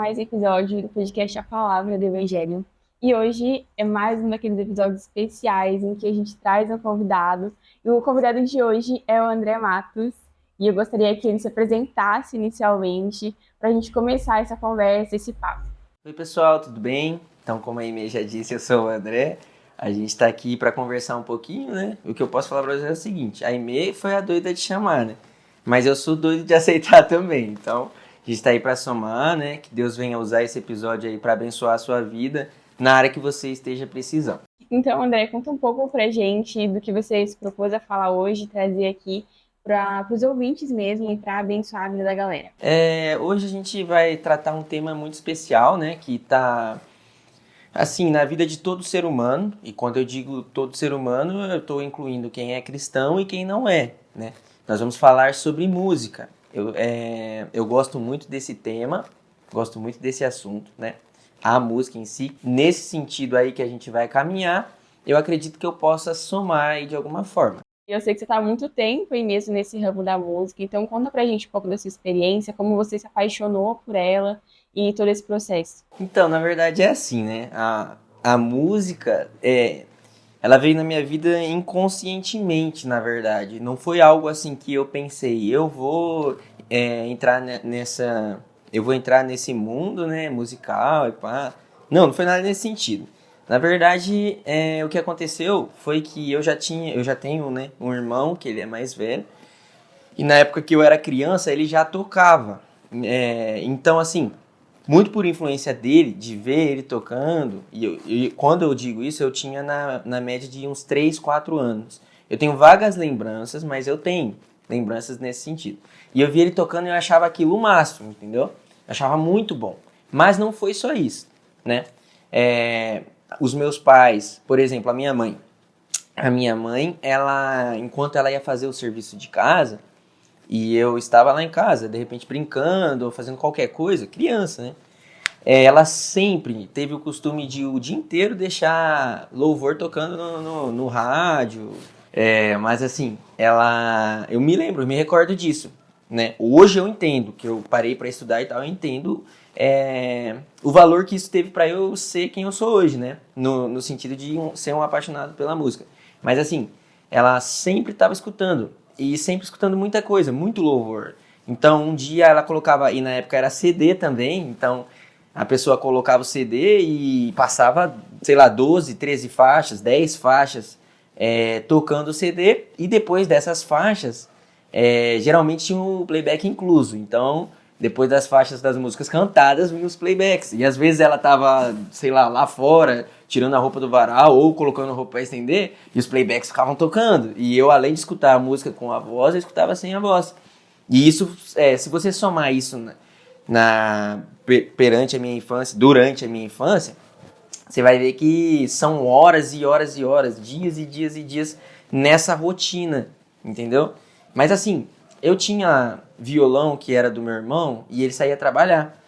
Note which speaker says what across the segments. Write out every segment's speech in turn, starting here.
Speaker 1: mais um episódio do podcast A Palavra do Evangelho. E hoje é mais um daqueles episódios especiais em que a gente traz um convidado. E o convidado de hoje é o André Matos. E eu gostaria que ele se apresentasse inicialmente para a gente começar essa conversa, esse papo.
Speaker 2: Oi pessoal, tudo bem? Então, como a Aimee já disse, eu sou o André. A gente está aqui para conversar um pouquinho, né? O que eu posso falar para vocês é o seguinte: a Aimee foi a doida de chamar, né? Mas eu sou doido de aceitar também. Então, a gente está aí para somar, né? Que Deus venha usar esse episódio aí para abençoar a sua vida na área que você esteja precisando.
Speaker 1: Então, André, conta um pouco pra gente do que você se propôs a falar hoje, trazer aqui para os ouvintes mesmo e para abençoar a vida da galera.
Speaker 2: Hoje a gente vai tratar um tema muito especial, né? Que está assim, na vida de todo ser humano, e quando eu digo todo ser humano, eu estou incluindo quem é cristão e quem não é, né? Nós vamos falar sobre música. Eu gosto muito desse tema, gosto muito desse assunto, né? A música em si. Nesse sentido aí que a gente vai caminhar, eu acredito que eu possa somar aí de alguma forma.
Speaker 1: Eu sei que você está há muito tempo aí mesmo nesse ramo da música, então conta pra gente um pouco da sua experiência, como você se apaixonou por ela e todo esse processo.
Speaker 2: Então, na verdade é assim, né? A música, ela veio na minha vida inconscientemente, na verdade. Não foi algo assim que eu pensei, eu vou entrar nessa. Eu vou entrar nesse mundo, né, musical e pá. Não foi nada nesse sentido. Na verdade, o que aconteceu foi que eu já tenho, né, um irmão, que ele é mais velho, e na época que eu era criança, ele já tocava. Então, assim, muito por influência dele, de ver ele tocando, e quando eu digo isso, eu tinha na média de uns 3, 4 anos. Eu tenho vagas lembranças, mas eu tenho lembranças nesse sentido. E eu vi ele tocando e eu achava aquilo o máximo, entendeu? Eu achava muito bom. Mas não foi só isso, né? Os meus pais, por exemplo, a minha mãe. A minha mãe, ela, enquanto ela ia fazer o serviço de casa, e eu estava lá em casa, de repente brincando ou fazendo qualquer coisa, criança, né? Ela sempre teve o costume de o dia inteiro deixar louvor tocando no rádio. Mas assim, eu me lembro, eu me recordo disso, né? Hoje eu entendo, que eu parei para estudar e tal, eu entendo o valor que isso teve para eu ser quem eu sou hoje, né? No sentido de ser um apaixonado pela música. Mas assim, ela sempre estava escutando, e sempre escutando muita coisa, muito louvor. Então um dia ela colocava, e na época era CD também, então a pessoa colocava o CD e passava, sei lá, 12, 13 faixas, 10 faixas tocando o CD, e depois dessas faixas, geralmente tinha um playback incluso. Então, depois das faixas das músicas cantadas, vinha os playbacks. E às vezes ela tava, sei lá fora, tirando a roupa do varal ou colocando a roupa para estender, e os playbacks ficavam tocando. E eu, além de escutar a música com a voz, eu escutava sem a voz. E isso, se você somar isso perante a minha infância, durante a minha infância, você vai ver que são horas e horas e horas, dias e dias e dias nessa rotina, entendeu? Mas assim, eu tinha violão que era do meu irmão e ele saía trabalhar.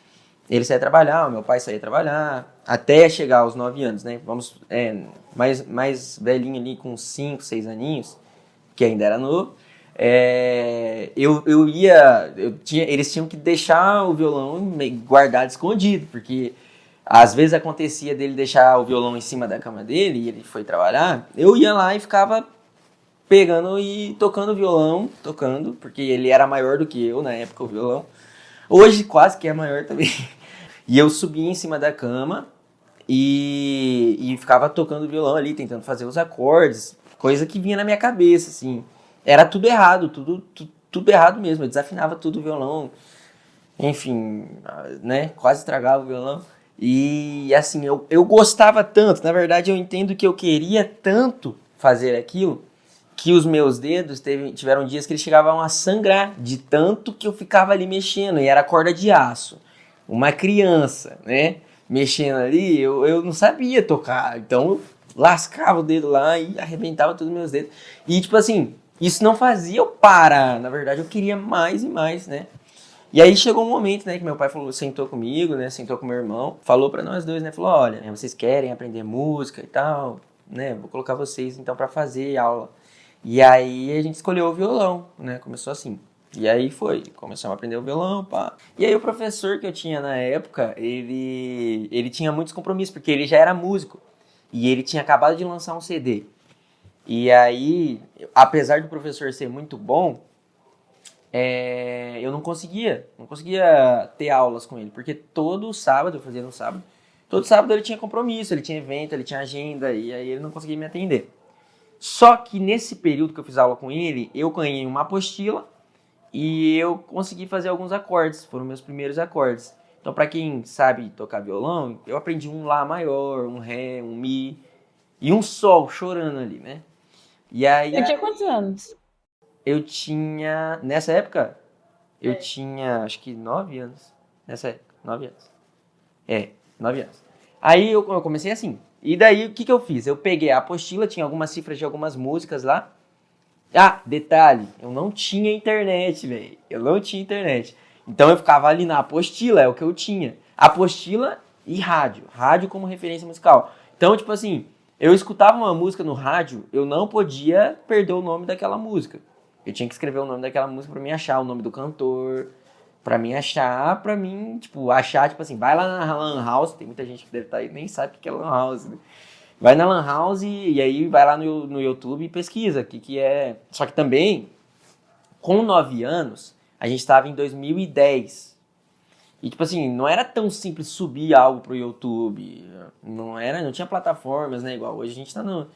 Speaker 2: Ele saía trabalhar, o meu pai saía trabalhar, até chegar aos 9 anos, né? Mais velhinho ali com 5, 6 aninhos, que ainda era novo. Eles tinham que deixar o violão guardado, escondido, porque às vezes acontecia dele deixar o violão em cima da cama dele e ele foi trabalhar, eu ia lá e ficava pegando e tocando violão, porque ele era maior do que eu na época, o violão. Hoje quase que é maior também. E eu subia em cima da cama e ficava tocando violão ali, tentando fazer os acordes, coisa que vinha na minha cabeça, assim. Era tudo errado, tudo errado mesmo, eu desafinava tudo o violão, enfim, né, quase estragava o violão. E assim, eu gostava tanto, na verdade eu entendo que eu queria tanto fazer aquilo, que os meus dedos tiveram dias que eles chegavam a sangrar, de tanto que eu ficava ali mexendo, e era corda de aço. Uma criança, né, mexendo ali, eu não sabia tocar, então eu lascava o dedo lá e arrebentava todos os meus dedos. E tipo assim, isso não fazia eu parar, na verdade eu queria mais e mais, né. E aí chegou um momento, né, que meu pai sentou comigo, né, sentou com meu irmão, falou pra nós dois, né, falou, olha, vocês querem aprender música e tal, né, vou colocar vocês então pra fazer aula. E aí a gente escolheu o violão, né, começou assim. E aí começamos a aprender o violão, pá. E aí o professor que eu tinha na época, ele tinha muitos compromissos, porque ele já era músico. E ele tinha acabado de lançar um CD. E aí, apesar do professor ser muito bom, eu não conseguia ter aulas com ele, porque todo sábado, eu fazia no sábado, todo sábado ele tinha compromisso, ele tinha evento, ele tinha agenda, e aí ele não conseguia me atender. Só que nesse período que eu fiz aula com ele, eu ganhei uma apostila e eu consegui fazer alguns acordes, foram meus primeiros acordes. Então, para quem sabe tocar violão, eu aprendi um Lá maior, um Ré, um Mi e um Sol chorando ali, né? E
Speaker 1: Você
Speaker 2: aí
Speaker 1: tinha quantos anos?
Speaker 2: eu tinha, nessa época, eu tinha acho que 9 anos. Nessa época, 9 anos. 9 anos. Aí eu comecei assim. E daí o que eu fiz? Eu peguei a apostila, tinha algumas cifras de algumas músicas lá. Ah, detalhe, eu não tinha internet, velho. Eu não tinha internet. Então eu ficava ali na apostila, é o que eu tinha. Apostila e rádio. Rádio como referência musical. Então, tipo assim, eu escutava uma música no rádio, eu não podia perder o nome daquela música. Eu tinha que escrever o nome daquela música pra mim achar o nome do cantor, pra mim, tipo, achar, tipo assim, vai lá na Lan House, tem muita gente que deve estar aí nem sabe o que é Lan House, né? Vai na Lan House e aí vai lá no YouTube e pesquisa o que é. Só que também, com 9 anos, a gente estava em 2010. E tipo assim, não era tão simples subir algo pro YouTube. Não tinha plataformas, né? Igual hoje a gente tá no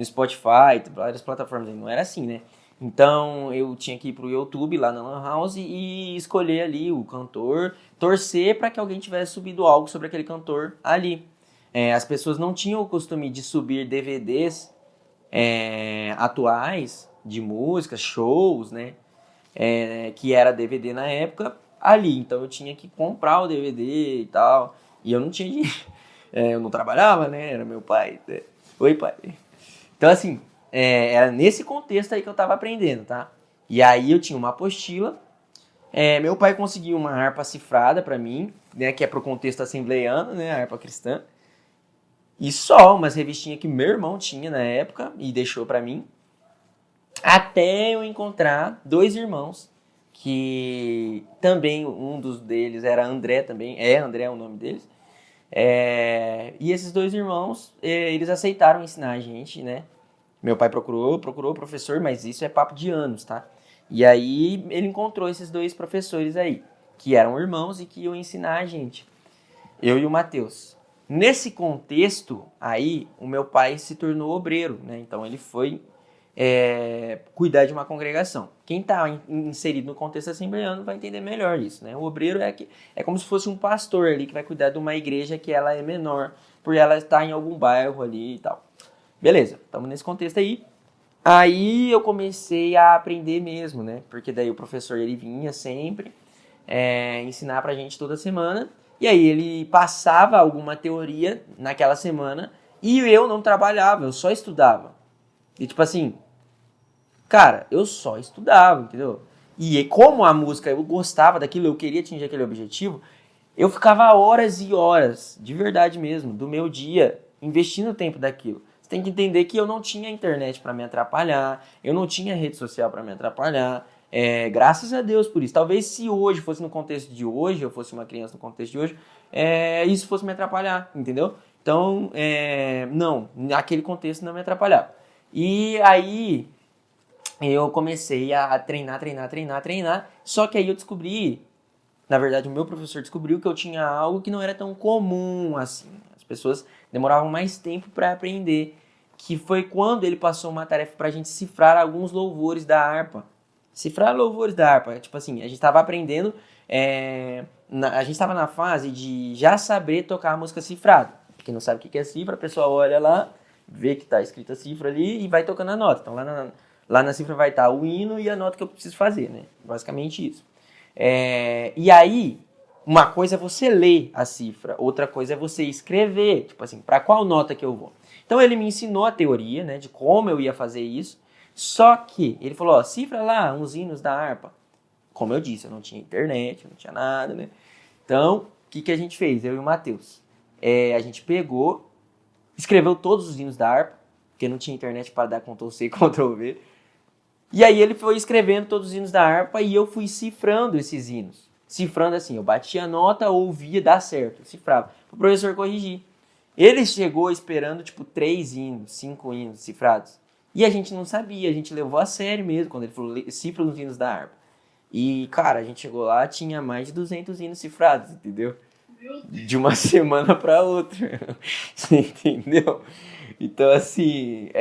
Speaker 2: Spotify, tem várias plataformas aí. Não era assim, né? Então eu tinha que ir pro YouTube lá na Lan House e escolher ali o cantor, torcer para que alguém tivesse subido algo sobre aquele cantor ali. As pessoas não tinham o costume de subir DVDs atuais de músicas, shows, né? Que era DVD na época, ali. Então eu tinha que comprar o DVD e tal. E eu não tinha dinheiro. Eu não trabalhava, né? Era meu pai. Oi, pai. Então, assim, era nesse contexto aí que eu tava aprendendo, tá? E aí eu tinha uma apostila. Meu pai conseguiu uma harpa cifrada pra mim, né? Que é pro contexto assembleiano, né? A harpa cristã. E só umas revistinhas que meu irmão tinha na época e deixou pra mim. Até eu encontrar dois irmãos, que também um dos deles era André também, André o nome deles. E esses dois irmãos, eles aceitaram ensinar a gente, né? Meu pai procurou o professor, mas isso é papo de anos, tá? E aí ele encontrou esses dois professores aí, que eram irmãos e que iam ensinar a gente. Eu e o Matheus. Nesse contexto, aí, o meu pai se tornou obreiro, né? Então ele foi cuidar de uma congregação. Quem está inserido no contexto assembleano vai entender melhor isso, né? O obreiro é como se fosse um pastor ali que vai cuidar de uma igreja que ela é menor, por ela estar em algum bairro ali e tal. Beleza, estamos nesse contexto aí. Aí eu comecei a aprender mesmo, né? Porque daí o professor ele vinha sempre ensinar pra gente toda semana. E aí ele passava alguma teoria naquela semana e eu não trabalhava, eu só estudava. E tipo assim, cara, eu só estudava, entendeu? E como a música, eu gostava daquilo, eu queria atingir aquele objetivo, eu ficava horas e horas, de verdade mesmo, do meu dia, investindo tempo daquilo. Você tem que entender que eu não tinha internet para me atrapalhar, eu não tinha rede social para me atrapalhar. Graças a Deus por isso. Talvez se hoje fosse no contexto de hoje, eu fosse uma criança no contexto de hoje, isso fosse me atrapalhar, entendeu? Então, não, naquele contexto não me atrapalhava. E aí eu comecei a treinar, só que aí eu descobri, na verdade o meu professor descobriu que eu tinha algo que não era tão comum assim. As pessoas demoravam mais tempo para aprender, que foi quando ele passou uma tarefa pra gente cifrar alguns louvores da harpa. Cifrar louvores da harpa, tipo assim, a gente estava aprendendo, a gente estava na fase de já saber tocar a música cifrada. Quem não sabe o que é cifra, a pessoa olha lá, vê que tá escrita a cifra ali e vai tocando a nota. Então lá na cifra vai estar o hino e a nota que eu preciso fazer, né? Basicamente isso. E aí, uma coisa é você ler a cifra, outra coisa é você escrever, tipo assim, para qual nota que eu vou. Então ele me ensinou a teoria, né, de como eu ia fazer isso, só que ele falou, ó, cifra lá uns hinos da harpa. Como eu disse, eu não tinha internet, não tinha nada, né? Então, o que a gente fez, eu e o Matheus? A gente pegou, escreveu todos os hinos da harpa, porque não tinha internet para dar Ctrl+C e Ctrl+V. E aí ele foi escrevendo todos os hinos da harpa e eu fui cifrando esses hinos. Cifrando assim, eu batia a nota, ouvia, dá certo, cifrava. O professor corrigir. Ele chegou esperando, tipo, 3 hinos, 5 hinos cifrados. E a gente não sabia, a gente levou a sério mesmo, quando ele falou, cifra os hinos da harpa. E, cara, a gente chegou lá, tinha mais de 200 hinos cifrados, entendeu? De uma semana para outra. Você entendeu? Então, assim,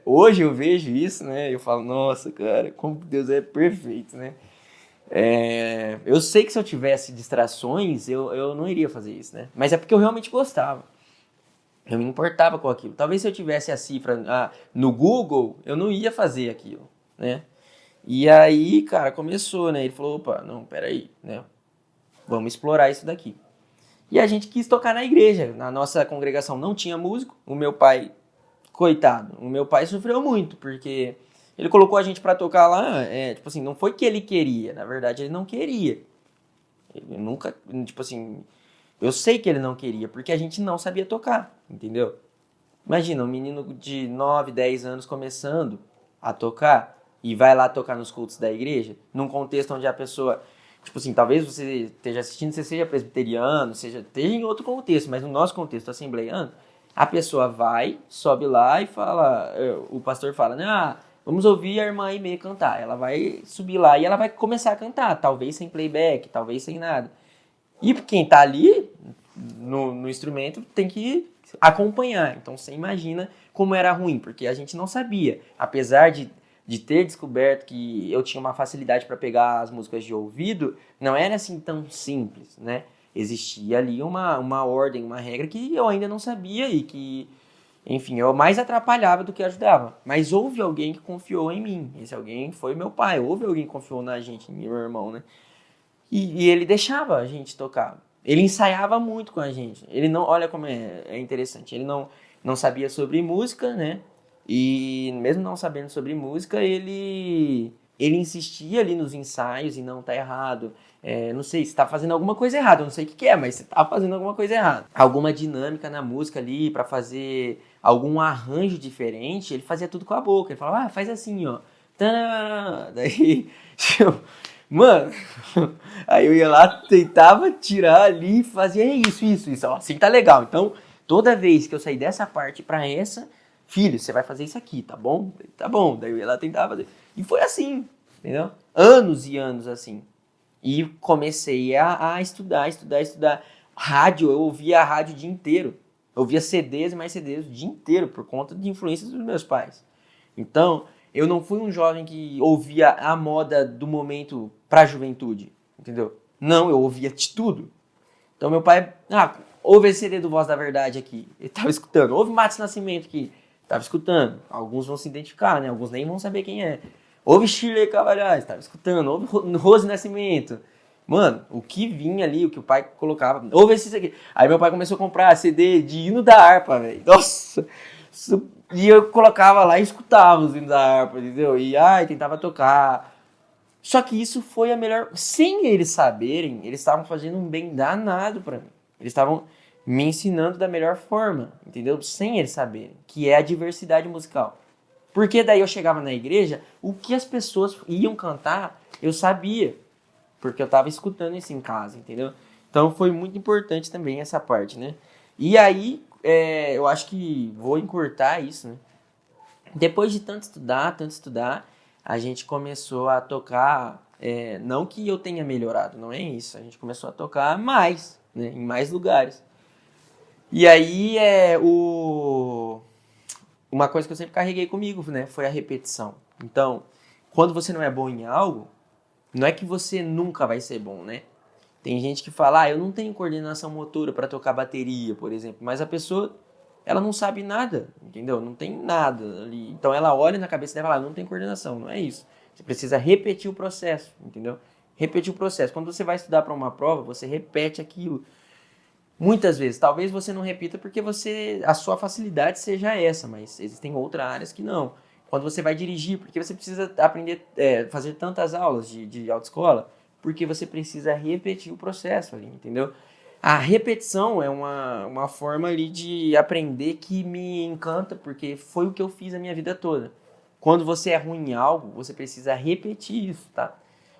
Speaker 2: hoje eu vejo isso, né? Eu falo, nossa, cara, como Deus é perfeito, né? Eu sei que se eu tivesse distrações, eu não iria fazer isso, né? Mas é porque eu realmente gostava. Eu me importava com aquilo. Talvez se eu tivesse a cifra no Google, eu não ia fazer aquilo, né? E aí, cara, começou, né? Ele falou, opa, não, peraí, né? Vamos explorar isso daqui. E a gente quis tocar na igreja. Na nossa congregação não tinha músico. O meu pai, coitado, o meu pai sofreu muito, porque ele colocou a gente pra tocar lá, tipo assim, não foi que ele queria, na verdade ele não queria. Ele nunca, tipo assim, eu sei que ele não queria, porque a gente não sabia tocar, entendeu? Imagina, um menino de 9, 10 anos começando a tocar e vai lá tocar nos cultos da igreja, num contexto onde a pessoa, tipo assim, talvez você esteja assistindo, você seja presbiteriano, esteja em outro contexto, mas no nosso contexto assembleiano, a pessoa vai, sobe lá e fala, o pastor fala, né, vamos ouvir a irmã Aimee cantar. Ela vai subir lá e ela vai começar a cantar, talvez sem playback, talvez sem nada. E quem tá ali no instrumento tem que acompanhar. Então você imagina como era ruim, porque a gente não sabia. Apesar de ter descoberto que eu tinha uma facilidade para pegar as músicas de ouvido, não era assim tão simples, né? Existia ali uma ordem, uma regra que eu ainda não sabia e que, enfim, eu mais atrapalhava do que ajudava. Mas houve alguém que confiou em mim. Esse alguém foi meu pai. Houve alguém que confiou na gente, meu irmão, né? E ele deixava a gente tocar. Ele ensaiava muito com a gente. Ele não, olha como é interessante. Ele não sabia sobre música, né? E mesmo não sabendo sobre música, ele insistia ali nos ensaios e não tá errado. Não sei, se tá fazendo alguma coisa errada, eu não sei o que é, mas você tá fazendo alguma coisa errada. Alguma dinâmica na música ali para fazer algum arranjo diferente, ele fazia tudo com a boca. Ele falava, faz assim, ó. Tanana. Daí, mano, aí eu ia lá, tentava tirar ali e fazia isso, ó, assim tá legal. Então, toda vez que eu sair dessa parte pra essa, filho, você vai fazer isso aqui, tá bom? Tá bom. Daí eu ia lá, tentava fazer. E foi assim, entendeu? Anos e anos assim. E comecei a estudar. Rádio, eu ouvia a rádio o dia inteiro. Eu ouvia CDs e mais CDs o dia inteiro, por conta de influências dos meus pais. Então, eu não fui um jovem que ouvia a moda do momento pra juventude, entendeu? Não, eu ouvia de tudo. Então, meu pai, ouve esse CD do Voz da Verdade aqui. Ele tava escutando. Ouve Matos Nascimento aqui. Tava escutando. Alguns vão se identificar, né? Alguns nem vão saber quem é. Ouve Shirley Cavalhais, tava escutando. Ouve Rose Nascimento. Mano, o que vinha ali, o que o pai colocava. Ouve esse aqui. Aí meu pai começou a comprar CD de hino da harpa, velho. Nossa! E eu colocava lá e escutava os hinos da harpa, entendeu? E tentava tocar. Só que isso foi a melhor. Sem eles saberem, eles estavam fazendo um bem danado pra mim. Eles estavam me ensinando da melhor forma, entendeu? Sem eles saberem, que é a diversidade musical. Porque daí eu chegava na igreja, o que as pessoas iam cantar, eu sabia. Porque eu tava escutando isso em casa, entendeu? Então foi muito importante também essa parte, né? E aí, eu acho que vou encurtar isso, né? Depois de tanto estudar, a gente começou a tocar, não que eu tenha melhorado, não é isso. A gente começou a tocar mais, né? Em mais lugares. E aí, uma coisa que eu sempre carreguei comigo, né? Foi a repetição. Então, quando você não é bom em algo, não é que você nunca vai ser bom, né? Tem gente que fala, eu não tenho coordenação motora para tocar bateria, por exemplo. Mas a pessoa, ela não sabe nada, entendeu? Não tem nada ali. Então ela olha na cabeça dela e fala, não tem coordenação, não é isso. Você precisa repetir o processo, entendeu? Repetir o processo. Quando você vai estudar para uma prova, você repete aquilo. Muitas vezes, talvez você não repita porque a sua facilidade seja essa, mas existem outras áreas que não. Quando você vai dirigir, porque você precisa aprender, fazer tantas aulas de autoescola, porque você precisa repetir o processo ali, entendeu? A repetição é uma forma ali de aprender que me encanta, porque foi o que eu fiz a minha vida toda. quando você é ruim em algo, você precisa repetir isso, tá?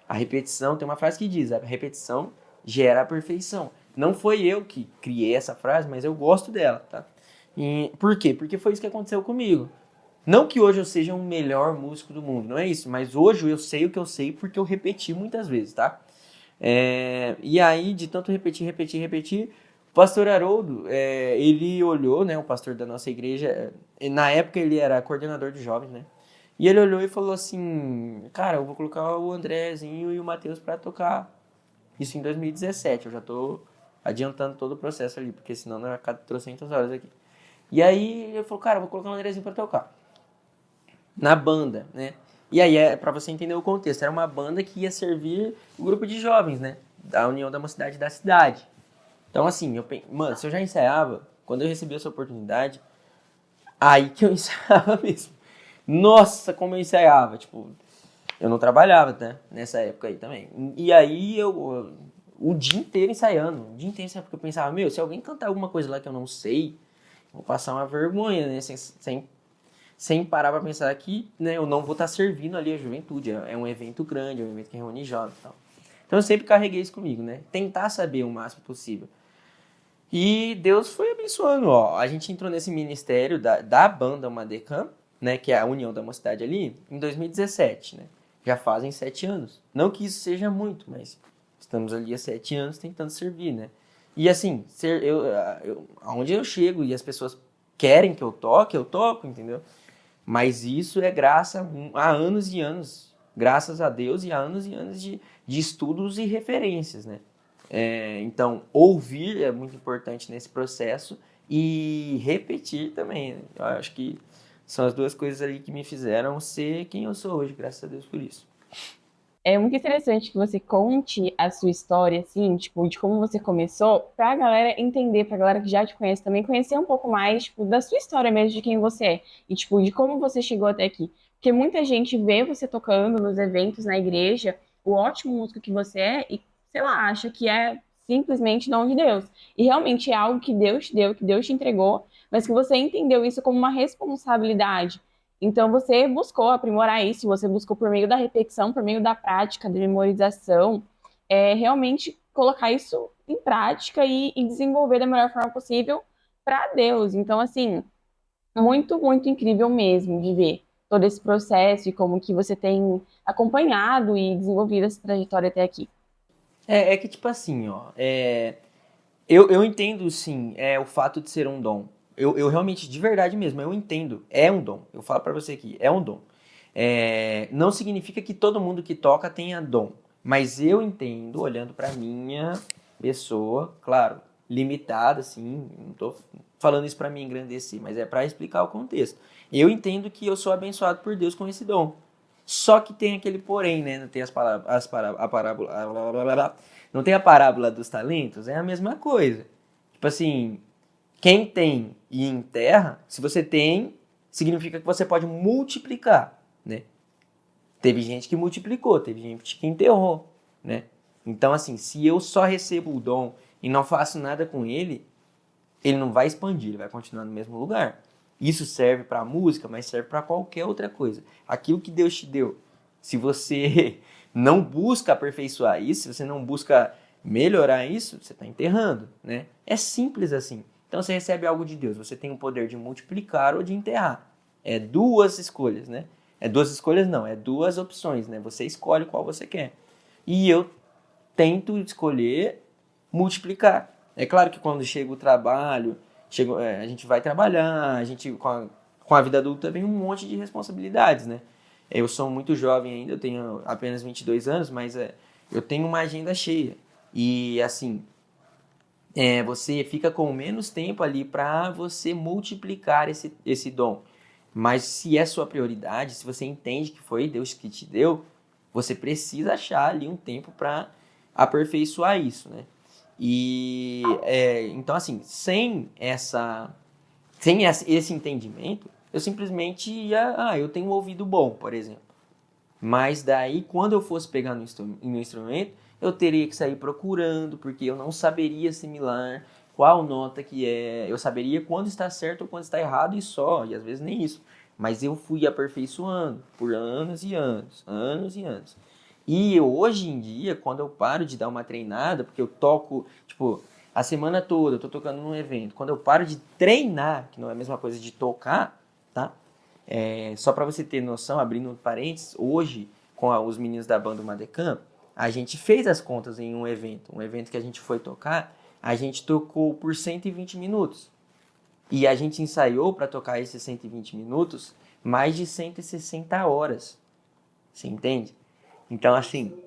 Speaker 2: A repetição, tem uma frase que diz, a repetição gera a perfeição. Não foi eu que criei essa frase, mas eu gosto dela, tá? E, por quê? Porque foi isso que aconteceu comigo. Não que hoje eu seja o melhor músico do mundo, não é isso, mas hoje eu sei o que eu sei porque eu repeti muitas vezes, tá? E aí, de tanto repetir, o pastor Haroldo, ele olhou, né, o pastor da nossa igreja, na época ele era coordenador de jovens, né? E ele olhou e falou assim, cara, eu vou colocar o Andrezinho e o Matheus pra tocar. Isso em 2017, eu já tô adiantando todo o processo ali, porque senão não vai ficar 300 horas aqui. E aí ele falou, cara, eu vou colocar o Andrezinho pra tocar. Na banda, né? E aí, pra você entender o contexto, era uma banda que ia servir o grupo de jovens, né? Da União da Mocidade da cidade. Então, assim, mano, se eu já ensaiava, quando eu recebi essa oportunidade, aí que eu ensaiava mesmo. Nossa, como eu ensaiava, tipo, eu não trabalhava, né? Nessa época aí também. E aí o dia inteiro ensaiando, porque eu pensava, meu, se alguém cantar alguma coisa lá que eu não sei, vou passar uma vergonha, né? Sem parar pra pensar que, né, eu não vou estar servindo ali a juventude. É um evento grande, é um evento que reúne jovens e tal. Então eu sempre carreguei isso comigo, né? Tentar saber o máximo possível. E Deus foi abençoando, ó. A gente entrou nesse ministério da banda Madecam, né, que é a União da Mocidade ali, em 2017, né? Já fazem 7 anos. Não que isso seja muito, mas estamos ali há 7 anos tentando servir, né? E assim, aonde eu chego e as pessoas querem que eu toco, entendeu? Mas isso é a anos e anos, graças a Deus, e a anos de estudos e referências, né? Então, ouvir é muito importante nesse processo e repetir também, né? Eu acho que são as duas coisas ali que me fizeram ser quem eu sou hoje, graças a Deus por isso.
Speaker 1: É muito interessante que você conte a sua história, assim, tipo, de como você começou, pra galera entender, pra galera que já te conhece também, conhecer um pouco mais, tipo, da sua história mesmo, de quem você é, e, tipo, de como você chegou até aqui. Porque muita gente vê você tocando nos eventos na igreja, o ótimo músico que você é, e, sei lá, acha que é simplesmente dom de Deus. E realmente é algo que Deus te deu, que Deus te entregou, mas que você entendeu isso como uma responsabilidade. Então, você buscou aprimorar isso, você buscou por meio da repetição, por meio da prática, da memorização, realmente colocar isso em prática e desenvolver da melhor forma possível para Deus. Então, assim, muito, muito incrível mesmo de ver todo esse processo e como que você tem acompanhado e desenvolvido essa trajetória até aqui.
Speaker 2: É que tipo assim, ó, eu entendo sim, o fato de ser um dom. Eu realmente, de verdade mesmo, eu entendo. É um dom. Eu falo pra você aqui, é um dom. Não significa que todo mundo que toca tenha dom. Mas eu entendo, olhando pra minha pessoa, claro, limitada, assim, não tô falando isso pra me engrandecer, mas é pra explicar o contexto. Eu entendo que eu sou abençoado por Deus com esse dom. Só que tem aquele porém, né? Não tem a parábola, não tem a parábola dos talentos? É a mesma coisa. Tipo assim, quem tem e enterra, se você tem, significa que você pode multiplicar, né? Teve gente que multiplicou, teve gente que enterrou, né? Então, assim, se eu só recebo o dom e não faço nada com ele, ele não vai expandir, ele vai continuar no mesmo lugar. Isso serve para música, mas serve para qualquer outra coisa. Aquilo que Deus te deu, se você não busca aperfeiçoar isso, se você não busca melhorar isso, você está enterrando, né? É simples assim. Então você recebe algo de Deus, você tem o poder de multiplicar ou de enterrar. É duas escolhas, né? É duas escolhas não, é duas opções, né? Você escolhe qual você quer. E eu tento escolher multiplicar. É claro que quando chega o trabalho, a gente vai trabalhar, a gente com a vida adulta vem um monte de responsabilidades, né? Eu sou muito jovem ainda, eu tenho apenas 22 anos, mas eu tenho uma agenda cheia. E assim, você fica com menos tempo ali para você multiplicar esse dom. Mas se é sua prioridade, se você entende que foi Deus que te deu, você precisa achar ali um tempo para aperfeiçoar isso, né? E então assim, sem esse entendimento, eu simplesmente eu tenho um ouvido bom, por exemplo. Mas daí, quando eu fosse pegar no instrumento, eu teria que sair procurando, porque eu não saberia assimilar qual nota que é. Eu saberia quando está certo ou quando está errado e só, e às vezes nem isso. mas eu fui aperfeiçoando por anos e anos, anos e anos. E hoje em dia, quando eu paro de dar uma treinada, porque eu toco, tipo, a semana toda eu tô tocando num evento, quando eu paro de treinar, que não é a mesma coisa de tocar, tá? Só para você ter noção, abrindo parênteses, hoje, com os meninos da banda Madecam, a gente fez as contas em um evento que a gente foi tocar, a gente tocou por 120 minutos. E a gente ensaiou para tocar esses 120 minutos mais de 160 horas. Você entende? Então, assim,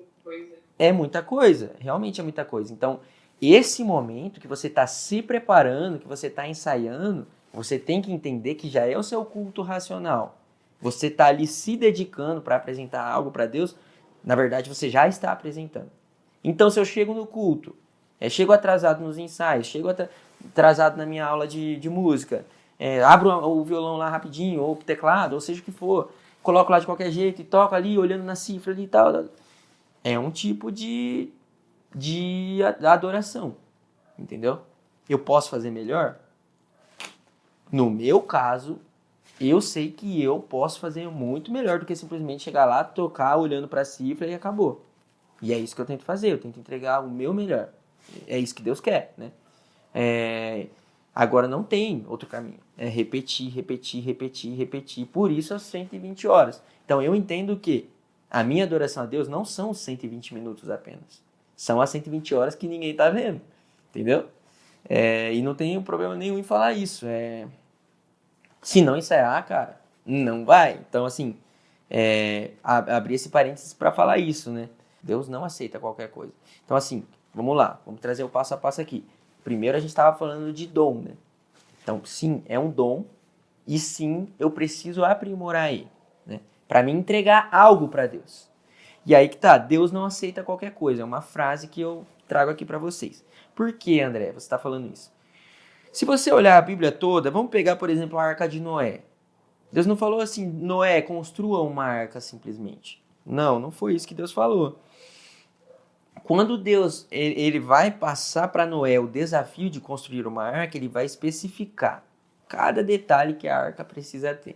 Speaker 2: é muita coisa. Realmente é muita coisa. Então, esse momento que você está se preparando, que você está ensaiando, você tem que entender que já é o seu culto racional. Você está ali se dedicando para apresentar algo para Deus. Na verdade, você já está apresentando. Então, se eu chego no culto, chego atrasado nos ensaios, chego atrasado na minha aula de música, abro o violão lá rapidinho, ou o teclado, ou seja o que for, coloco lá de qualquer jeito e toco ali, olhando na cifra ali e tal. É um tipo de adoração, entendeu? Eu posso fazer melhor? No meu caso, eu sei que eu posso fazer muito melhor do que simplesmente chegar lá, tocar olhando para a cifra e acabou. E é isso que eu tento fazer, eu tento entregar o meu melhor. É isso que Deus quer, né? Agora não tem outro caminho. É repetir, repetir, repetir, repetir. Por isso as 120 horas. Então eu entendo que a minha adoração a Deus não são os 120 minutos apenas. São as 120 horas que ninguém tá vendo. Entendeu? E não tem problema nenhum em falar isso. Se não ensaiar, cara, não vai. Então, assim, abrir esse parênteses para falar isso, né? Deus não aceita qualquer coisa. Então, assim, vamos lá. Vamos trazer o passo a passo aqui. Primeiro a gente estava falando de dom, né? Então, sim, é um dom. E sim, eu preciso aprimorar ele, né? Para me entregar algo para Deus. E aí que tá, Deus não aceita qualquer coisa. É uma frase que eu trago aqui para vocês. Por que, André, você está falando isso? Se você olhar a Bíblia toda, vamos pegar, por exemplo, a Arca de Noé. Deus não falou assim, Noé, construa uma arca simplesmente. Não foi isso que Deus falou. Quando Deus ele vai passar para Noé o desafio de construir uma arca, ele vai especificar cada detalhe que a arca precisa ter.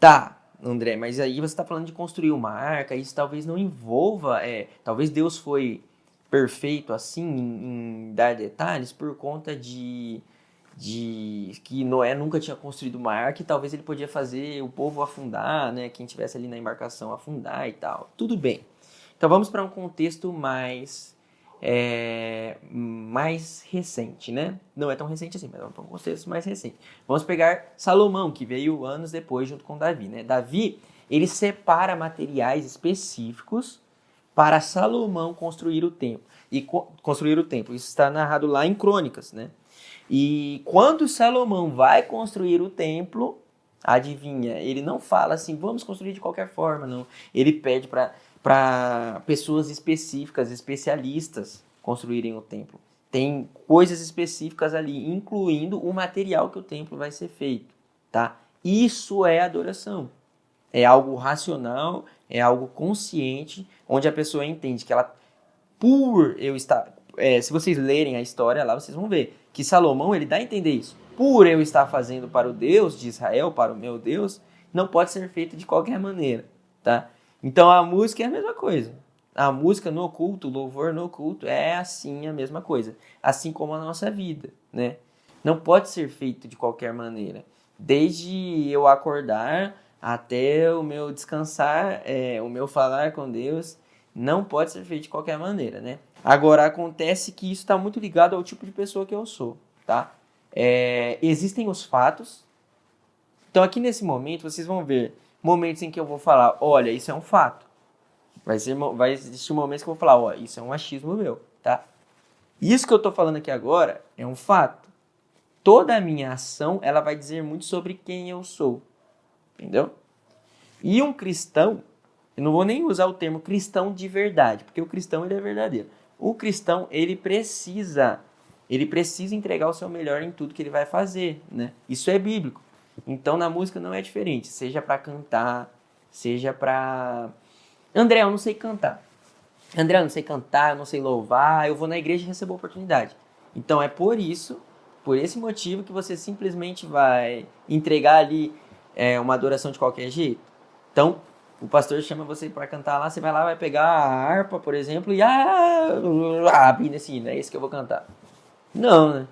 Speaker 2: Tá, André, mas aí você está falando de construir uma arca, isso talvez não envolva, talvez Deus foi perfeito assim em dar detalhes por conta de que Noé nunca tinha construído uma arca e talvez ele podia fazer o povo afundar, né? Quem estivesse ali na embarcação afundar e tal. Tudo bem. Então vamos para um contexto mais recente, né? Não é tão recente assim, mas vamos para um contexto mais recente. Vamos pegar Salomão, que veio anos depois junto com Davi, né? Davi, ele separa materiais específicos para Salomão construir o templo. Isso está narrado lá em Crônicas, né? E quando Salomão vai construir o templo, adivinha, ele não fala assim, vamos construir de qualquer forma, não. Ele pede para pessoas específicas, especialistas, construírem o templo. Tem coisas específicas ali, incluindo o material que o templo vai ser feito, tá? Isso é adoração. É algo racional, é algo consciente, onde a pessoa entende que ela, por eu estar... se vocês lerem a história lá, vocês vão ver que Salomão, ele dá a entender isso. Por eu estar fazendo para o Deus de Israel, para o meu Deus, não pode ser feito de qualquer maneira, tá? Então a música é a mesma coisa. A música no culto, o louvor no culto é assim a mesma coisa. Assim como a nossa vida, né? Não pode ser feito de qualquer maneira. Desde eu acordar até o meu descansar, o meu falar com Deus, não pode ser feito de qualquer maneira, né? Agora, acontece que isso está muito ligado ao tipo de pessoa que eu sou, tá? Existem os fatos. Então, aqui nesse momento, vocês vão ver momentos em que eu vou falar, olha, isso é um fato. Vai existir momentos que eu vou falar, ó, isso é um achismo meu, tá? Isso que eu tô falando aqui agora é um fato. Toda a minha ação, ela vai dizer muito sobre quem eu sou, entendeu? E um cristão, eu não vou nem usar o termo cristão de verdade, porque o cristão, ele é verdadeiro. O cristão, ele precisa entregar o seu melhor em tudo que ele vai fazer, né? Isso é bíblico. Então, na música não é diferente, seja para cantar, seja para... André, eu não sei cantar. André, eu não sei cantar, eu não sei louvar, eu vou na igreja e recebo a oportunidade. Então, é por esse motivo que você simplesmente vai entregar ali uma adoração de qualquer jeito. Então, o pastor chama você para cantar lá, você vai lá, vai pegar a harpa, por exemplo, e bem assim, é esse que eu vou cantar. Não, né?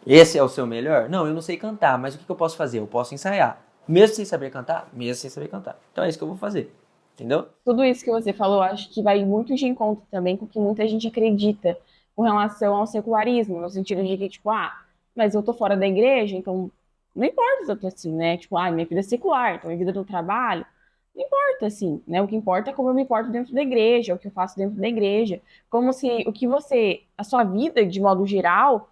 Speaker 2: Esse é o seu melhor? Não, eu não sei cantar, mas o que eu posso fazer? Eu posso ensaiar. Mesmo sem saber cantar? Mesmo sem saber cantar. Então é isso que eu vou fazer. Entendeu?
Speaker 1: Tudo isso que você falou, acho que vai muito de encontro também com o que muita gente acredita com relação ao secularismo, no sentido de que, tipo, mas eu tô fora da igreja, então não importa tanto assim, né? Tipo, minha vida é secular, então minha vida do trabalho, não importa, assim, né? O que importa é como eu me porto dentro da igreja, o que eu faço dentro da igreja, como se a sua vida, de modo geral,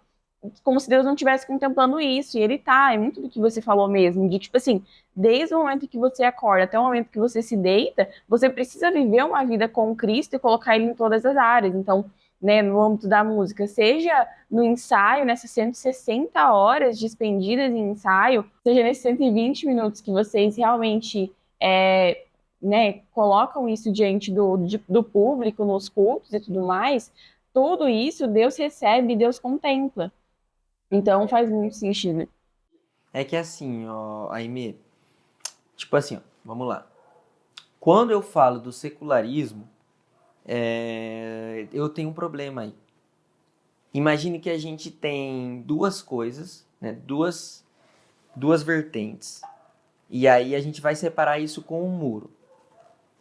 Speaker 1: como se Deus não estivesse contemplando isso, e ele tá, é muito do que você falou mesmo, de tipo assim, desde o momento que você acorda até o momento que você se deita, você precisa viver uma vida com Cristo e colocar ele em todas as áreas. Então, né, no âmbito da música, seja no ensaio, nessas 160 horas despendidas em ensaio, seja nesses 120 minutos que vocês realmente né, colocam isso diante do público, nos cultos e tudo mais, tudo isso Deus recebe e Deus contempla. Então faz muito sentido.
Speaker 2: É que assim, ó, Aimee, tipo assim, ó, vamos lá. Quando eu falo do secularismo, eu tenho um problema aí. Imagine que a gente tem duas coisas, né, duas vertentes. E aí a gente vai separar isso com um muro.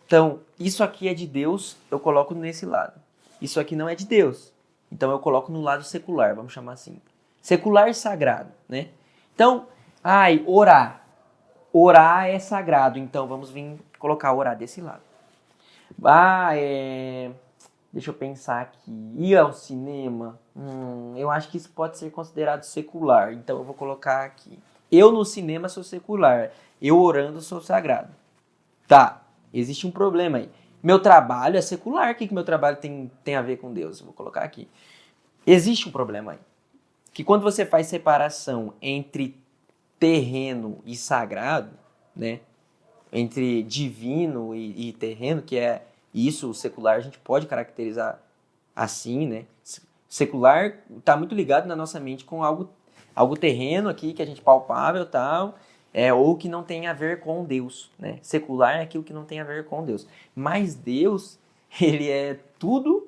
Speaker 2: Então, isso aqui é de Deus, eu coloco nesse lado. Isso aqui não é de Deus. Então eu coloco no lado secular, vamos chamar assim. Secular e sagrado, né? Então, orar. Orar é sagrado, então vamos vir colocar orar desse lado. Deixa eu pensar aqui. Ir ao cinema, eu acho que isso pode ser considerado secular, então eu vou colocar aqui. Eu no cinema sou secular, eu orando sou sagrado. Tá, existe um problema aí. Meu trabalho é secular, o que meu trabalho tem a ver com Deus? Eu vou colocar aqui. Existe um problema aí. Que quando você faz separação entre terreno e sagrado, né? Entre divino e terreno, que é isso, o secular, a gente pode caracterizar assim, né? Secular está muito ligado na nossa mente com algo terreno aqui, que a gente palpável e tal, ou que não tem a ver com Deus, né? Secular é aquilo que não tem a ver com Deus. Mas Deus, ele é tudo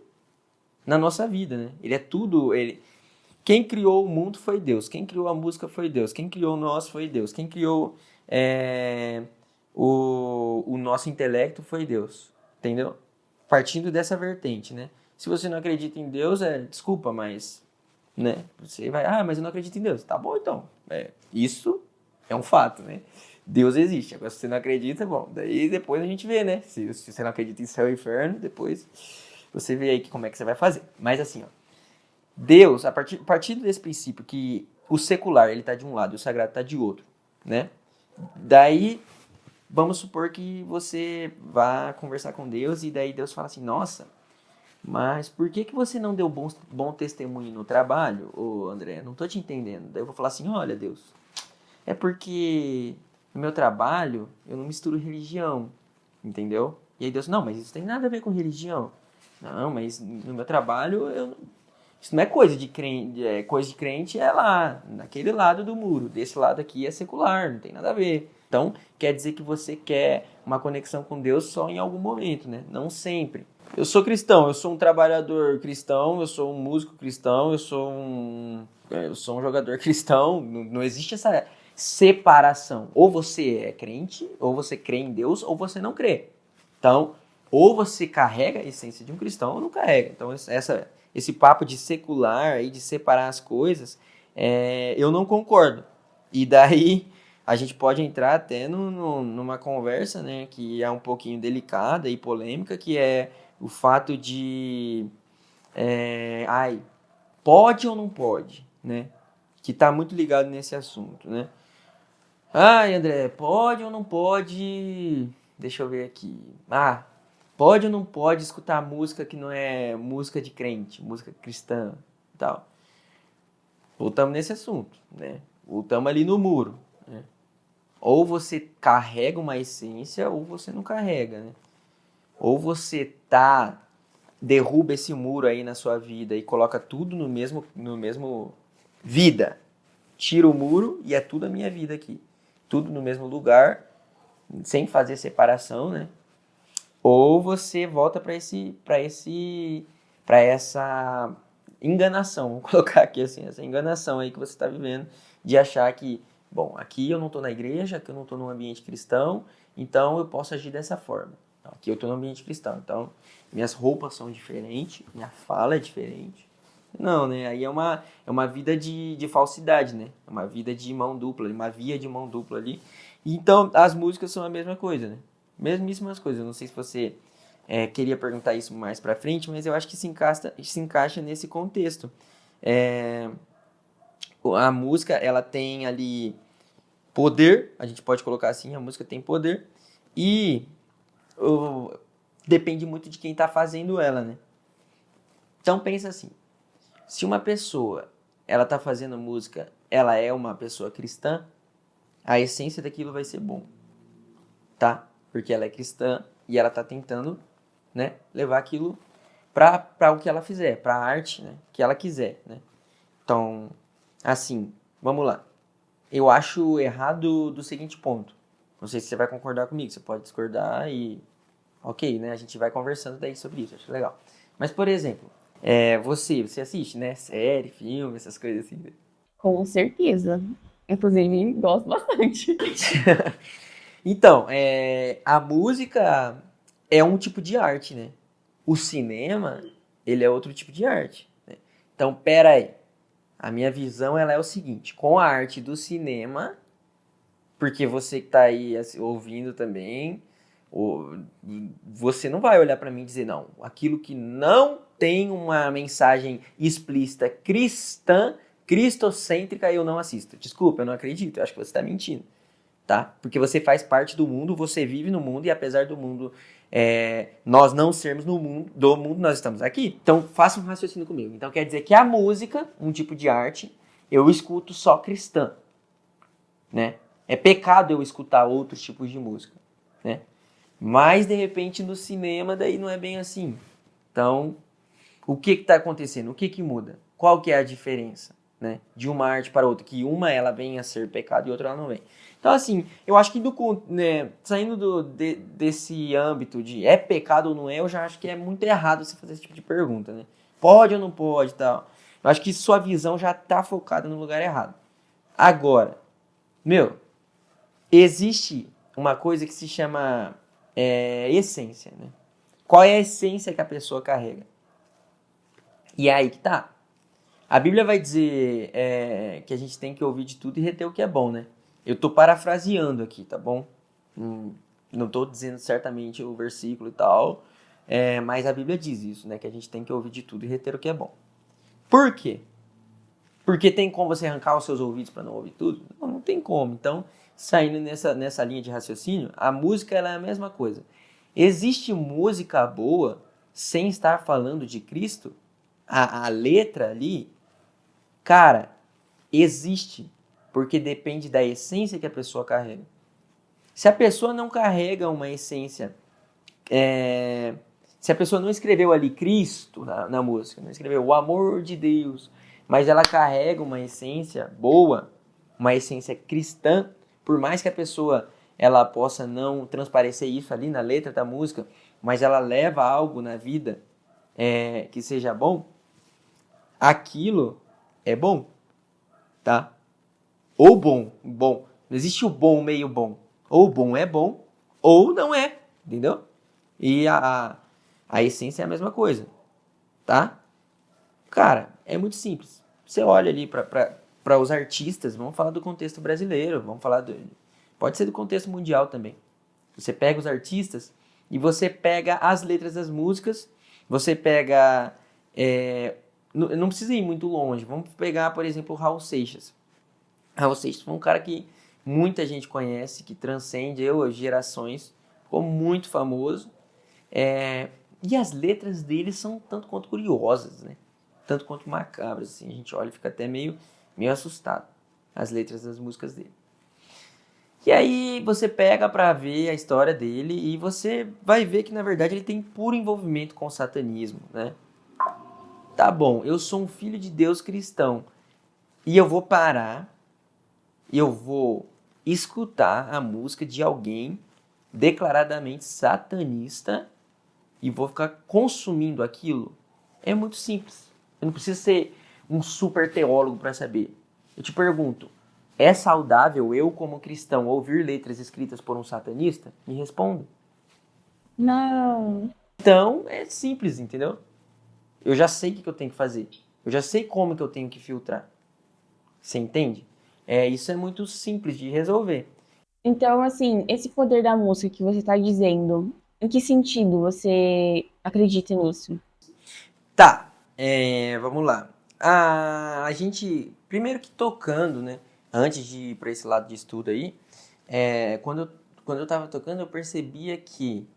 Speaker 2: na nossa vida, né? Ele é tudo, quem criou o mundo foi Deus, quem criou a música foi Deus, quem criou nós foi Deus, quem criou o nosso intelecto foi Deus, entendeu? Partindo dessa vertente, né? Se você não acredita em Deus, desculpa, mas, né? Você vai, mas eu não acredito em Deus. Tá bom, então. Isso é um fato, né? Deus existe. Agora, se você não acredita, bom, daí depois a gente vê, né? Se você não acredita em céu e inferno, depois você vê aí como é que você vai fazer. Mas assim, ó, Deus, a partir desse princípio que o secular ele está de um lado e o sagrado está de outro, né? Daí, vamos supor que você vá conversar com Deus e daí Deus fala assim, nossa, mas por que você não deu bom testemunho no trabalho, ô André? Não tô te entendendo. Daí eu vou falar assim, olha Deus, é porque no meu trabalho eu não misturo religião, entendeu? E aí Deus, não, mas isso tem nada a ver com religião. Não, mas no meu trabalho isso não é coisa de crente, coisa de crente é lá, naquele lado do muro. Desse lado aqui é secular, não tem nada a ver. Então, quer dizer que você quer uma conexão com Deus só em algum momento, né? Não sempre. Eu sou cristão, eu sou um trabalhador cristão, eu sou um músico cristão, eu sou um jogador cristão. Não existe essa separação. Ou você é crente, ou você crê em Deus, ou você não crê. Então, ou você carrega a essência de um cristão ou não carrega. Então, esse papo de secular e de separar as coisas, eu não concordo. E daí a gente pode entrar até numa conversa, né, que é um pouquinho delicada e polêmica, que é o fato de pode ou não pode, né? Que está muito ligado nesse assunto, né? André, pode ou não pode? Deixa eu ver aqui. Pode ou não pode escutar música que não é música de crente, música cristã e tal? Voltamos nesse assunto, né? Voltamos ali no muro, né? Ou você carrega uma essência ou você não carrega, né? Ou você derruba esse muro aí na sua vida e coloca tudo no mesmo vida. Tira o muro e é tudo a minha vida aqui. tudo no mesmo lugar, sem fazer separação, né? Ou você volta para essa enganação, vamos colocar aqui assim, essa enganação aí que você está vivendo, de achar que, bom, aqui eu não estou na igreja, aqui eu não estou num ambiente cristão, então eu posso agir dessa forma. Aqui eu estou no ambiente cristão, então minhas roupas são diferentes, minha fala é diferente. Não, né? Aí é uma vida de falsidade, né? É uma vida de mão dupla, uma via de mão dupla ali. Então, as músicas são a mesma coisa, né? Mesmíssimas coisas. Eu não sei se você queria perguntar isso mais pra frente, mas eu acho que se encaixa nesse contexto. É, a música, ela tem ali poder, a gente pode colocar assim, a música tem poder, e depende muito de quem tá fazendo ela, né? Então, pensa assim, se uma pessoa, ela tá fazendo música, ela é uma pessoa cristã, a essência daquilo vai ser bom, tá? Porque ela é cristã e ela tá tentando, né, levar aquilo para o que ela fizer, para a arte, né, que ela quiser, né? Então, assim, vamos lá. Eu acho errado do seguinte ponto. Não sei se você vai concordar comigo, você pode discordar e ok, né? A gente vai conversando daí sobre isso, acho legal. Mas, por exemplo, você assiste, né? Série, filme, essas coisas assim.
Speaker 1: Com certeza. Inclusive, gosto bastante.
Speaker 2: Então, a música é um tipo de arte, né? O cinema, ele é outro tipo de arte, né? Então, pera aí. A minha visão, ela é o seguinte. Com a arte do cinema, porque você que tá aí ouvindo também, você não vai olhar para mim e dizer, não, aquilo que não tem uma mensagem explícita cristã, cristocêntrica, eu não assisto. Desculpa, eu não acredito, eu acho que você está mentindo, tá? Porque você faz parte do mundo, você vive no mundo, e apesar do mundo, nós não sermos do mundo, nós estamos aqui. Então, faça um raciocínio comigo. Então, quer dizer que a música, um tipo de arte, eu escuto só cristã, né? É pecado eu escutar outros tipos de música, né? Mas, de repente, no cinema, daí não é bem assim. Então, o que está acontecendo? O que muda? Qual que é a diferença, né? De uma arte para outra? Que uma, ela vem a ser pecado e outra ela não vem. Então, assim, eu acho que saindo desse âmbito de é pecado ou não é, eu já acho que é muito errado você fazer esse tipo de pergunta, né? Pode ou não pode e tal. Eu acho que sua visão já está focada no lugar errado. Agora, existe uma coisa que se chama essência, né? Qual é a essência que a pessoa carrega? E é aí que tá. A Bíblia vai dizer que a gente tem que ouvir de tudo e reter o que é bom, né? Eu tô parafraseando aqui, tá bom? Não tô dizendo certamente o versículo e tal, mas a Bíblia diz isso, né? Que a gente tem que ouvir de tudo e reter o que é bom. Por quê? Porque tem como você arrancar os seus ouvidos para não ouvir tudo? Não tem como. Então, saindo nessa linha de raciocínio, a música ela é a mesma coisa. Existe música boa sem estar falando de Cristo? A letra ali, cara, existe, porque depende da essência que a pessoa carrega. Se a pessoa não carrega uma essência, se a pessoa não escreveu ali Cristo na música, não escreveu o amor de Deus, mas ela carrega uma essência boa, uma essência cristã, por mais que a pessoa ela possa não transparecer isso ali na letra da música, mas ela leva algo na vida que seja bom, aquilo é bom, tá? Ou bom. Não existe o bom meio bom. Ou bom é bom, ou não é, entendeu? E a essência é a mesma coisa, tá? Cara, é muito simples. Você olha ali para os artistas, vamos falar do contexto brasileiro, pode ser do contexto mundial também. Você pega os artistas e você pega as letras das músicas, você pega... não precisa ir muito longe. Vamos pegar, por exemplo, o Raul Seixas. Raul Seixas foi um cara que muita gente conhece, que transcende gerações, ficou muito famoso. E as letras dele são tanto quanto curiosas, né? Tanto quanto macabras. Assim. A gente olha e fica até meio assustado. As letras das músicas dele. E aí você pega pra ver a história dele e você vai ver que, na verdade, ele tem puro envolvimento com o satanismo, né? Tá bom, eu sou um filho de Deus cristão e eu vou parar, e eu vou escutar a música de alguém declaradamente satanista e vou ficar consumindo aquilo? É muito simples. Eu não preciso ser um super teólogo para saber. Eu te pergunto, é saudável eu, como cristão, ouvir letras escritas por um satanista? Me responda.
Speaker 1: Não.
Speaker 2: Então, é simples, entendeu? Eu já sei o que eu tenho que fazer. Eu já sei como que eu tenho que filtrar. Você entende? Isso é muito simples de resolver.
Speaker 1: Então, assim, esse poder da música que você está dizendo, em que sentido você acredita nisso?
Speaker 2: Tá, vamos lá. A gente, primeiro que tocando, né? Antes de ir para esse lado de estudo aí, quando eu tava tocando, eu percebia que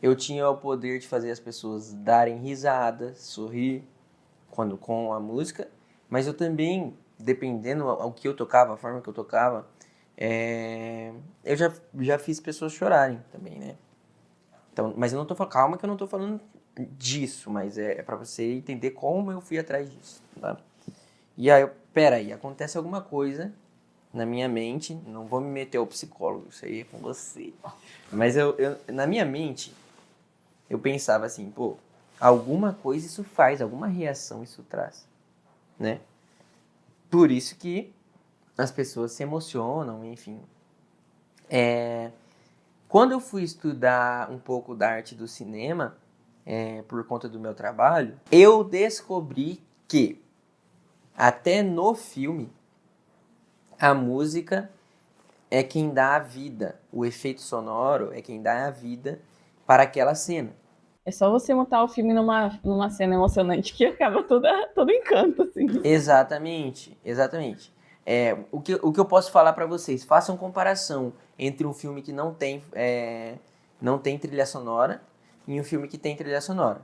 Speaker 2: eu tinha o poder de fazer as pessoas darem risada, sorrir quando com a música, mas eu também, dependendo ao que eu tocava, a forma que eu tocava, eu já fiz pessoas chorarem também, né? Então, mas eu não tô falando, calma que eu não tô falando disso, mas é para você entender como eu fui atrás disso, tá? E aí, peraí, acontece alguma coisa na minha mente, não vou me meter ao psicólogo, isso aí é com você. Mas na minha mente, eu pensava assim, pô, alguma coisa isso faz, alguma reação isso traz, né? Por isso que as pessoas se emocionam, enfim. Quando eu fui estudar um pouco da arte do cinema, por conta do meu trabalho, eu descobri que até no filme a música é quem dá a vida, o efeito sonoro é quem dá a vida para aquela cena.
Speaker 1: É só você montar o filme numa cena emocionante que acaba todo encanto, assim.
Speaker 2: Exatamente, exatamente. O que eu posso falar para vocês? Façam comparação entre um filme que não tem trilha sonora e um filme que tem trilha sonora.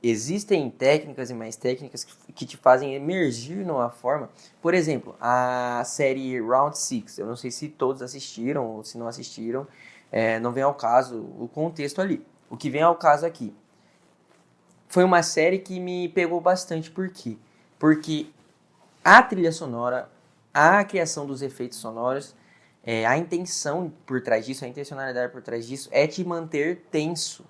Speaker 2: Existem técnicas e mais técnicas que te fazem emergir numa forma. Por exemplo, a série Round Six. Eu não sei se todos assistiram ou se não assistiram. Não vem ao caso o contexto ali. O que vem ao caso aqui. Foi uma série que me pegou bastante. Por quê? Porque a trilha sonora, a criação dos efeitos sonoros, a intenção por trás disso, a intencionalidade por trás disso é te manter tenso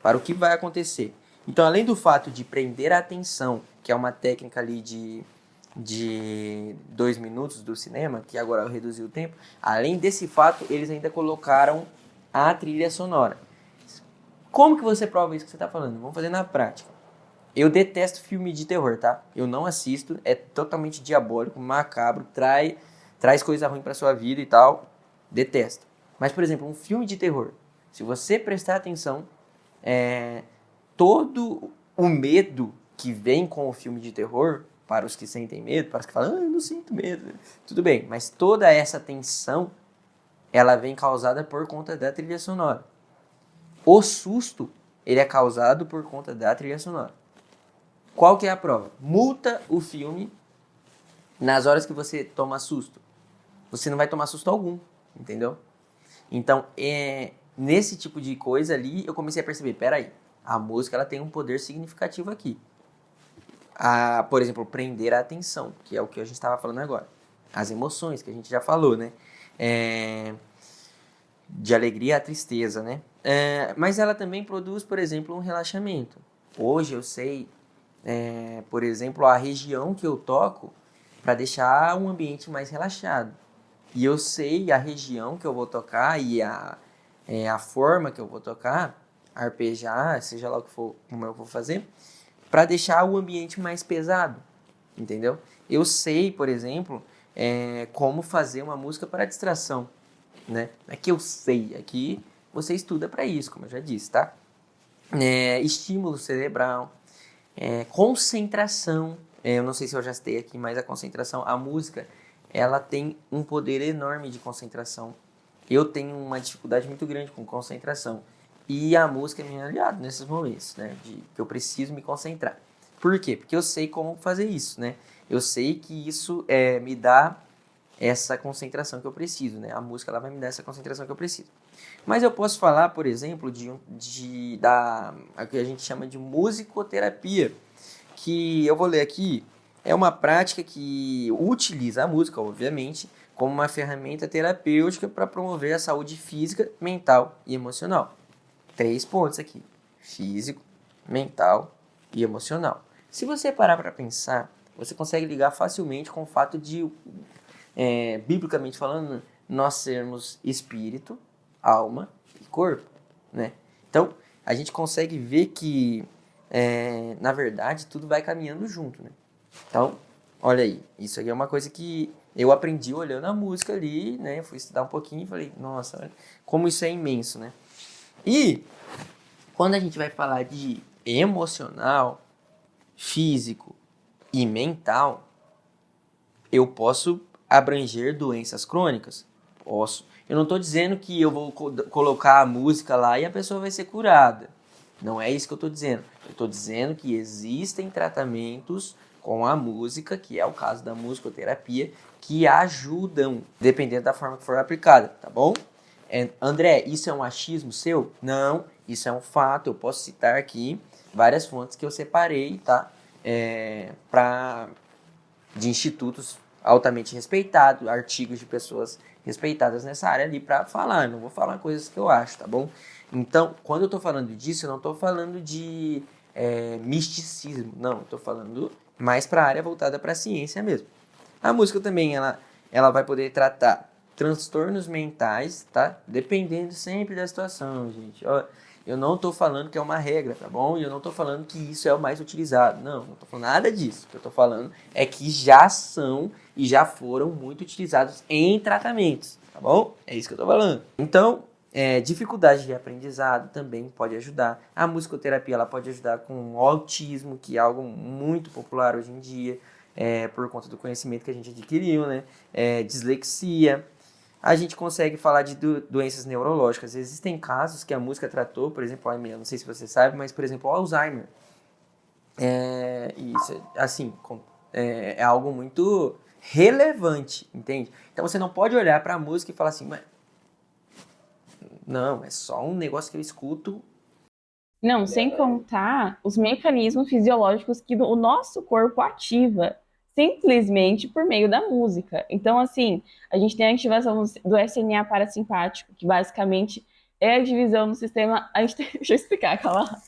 Speaker 2: para o que vai acontecer. Então, além do fato de prender a atenção, que é uma técnica ali de 2 minutos do cinema, que agora eu reduzi o tempo, além desse fato, eles ainda colocaram a trilha sonora. Como que você prova isso que você está falando? Vamos fazer na prática. Eu detesto filme de terror, tá? Eu não assisto, é totalmente diabólico, macabro, traz coisa ruim pra sua vida e tal. Detesto. Mas, por exemplo, um filme de terror, se você prestar atenção, todo o medo que vem com o filme de terror, para os que sentem medo, para os que falam, eu não sinto medo, tudo bem, mas toda essa tensão, ela vem causada por conta da trilha sonora. O susto, ele é causado por conta da trilha sonora. Qual que é a prova? Multa o filme nas horas que você toma susto. Você não vai tomar susto algum, entendeu? Então, nesse tipo de coisa ali, eu comecei a perceber, peraí, a música ela tem um poder significativo aqui. Por exemplo, prender a atenção, que é o que a gente estava falando agora. As emoções, que a gente já falou, né? De alegria à tristeza, né? Mas ela também produz, por exemplo, um relaxamento. Hoje eu sei, por exemplo, a região que eu toco para deixar um ambiente mais relaxado. E eu sei a região que eu vou tocar e a forma que eu vou tocar, arpejar, seja lá o que for, como eu vou fazer, para deixar o ambiente mais pesado, entendeu? Eu sei, por exemplo, como fazer uma música para distração, né? É que eu sei, aqui você estuda para isso, como eu já disse, tá? Estímulo cerebral, concentração, eu não sei se eu já citei aqui, mas a concentração, a música, ela tem um poder enorme de concentração. Eu tenho uma dificuldade muito grande com concentração. E a música é meu aliado nesses momentos, né? Que eu preciso me concentrar. Por quê? Porque eu sei como fazer isso, né? Eu sei que isso me dá essa concentração que eu preciso, né? A música ela vai me dar essa concentração que eu preciso. Mas eu posso falar, por exemplo, a que a gente chama de musicoterapia, que eu vou ler aqui é uma prática que utiliza a música, obviamente, como uma ferramenta terapêutica para promover a saúde física, mental e emocional. 3 pontos aqui: físico, mental e emocional. Se você parar para pensar, você consegue ligar facilmente com o fato de, biblicamente falando, nós sermos espírito, alma e corpo, né? Então, a gente consegue ver que, na verdade, tudo vai caminhando junto, né? Então, olha aí, isso aqui é uma coisa que eu aprendi olhando a música ali, né? Fui estudar um pouquinho e falei, nossa, olha como isso é imenso, né? E quando a gente vai falar de emocional, físico e mental, eu posso abranger doenças crônicas? Posso. Eu não estou dizendo que eu vou colocar a música lá e a pessoa vai ser curada. Não é isso que eu estou dizendo. Eu estou dizendo que existem tratamentos com a música, que é o caso da musicoterapia, que ajudam, dependendo da forma que for aplicada, tá bom? André, isso é um achismo seu? Não, isso é um fato. Eu posso citar aqui várias fontes que eu separei, tá? De institutos altamente respeitados, artigos de pessoas respeitadas nessa área ali para falar. Eu não vou falar coisas que eu acho, tá bom? Então, quando eu tô falando disso, eu não tô falando de misticismo, não. Eu tô falando mais para a área voltada para a ciência mesmo. A música também, ela vai poder tratar transtornos mentais, tá? Dependendo sempre da situação, gente. Ó, eu não tô falando que é uma regra, tá bom? E eu não tô falando que isso é o mais utilizado. Não tô falando nada disso. O que eu tô falando é que já são e já foram muito utilizados em tratamentos, tá bom? É isso que eu tô falando. Então, dificuldade de aprendizado também pode ajudar. A musicoterapia, ela pode ajudar com o autismo, que é algo muito popular hoje em dia, por conta do conhecimento que a gente adquiriu, né? Dislexia. A gente consegue falar de doenças neurológicas. Existem casos que a música tratou, por exemplo, não sei se você sabe, mas, por exemplo, o Alzheimer. Isso, assim, é algo muito relevante, entende? Então, você não pode olhar para a música e falar assim, mas não, é só um negócio que eu escuto.
Speaker 1: Não, sem contar os mecanismos fisiológicos que o nosso corpo ativa simplesmente por meio da música. Então, assim, a gente tem a ativação do SNA parasimpático, que basicamente é a divisão do sistema. Deixa eu explicar, calma lá.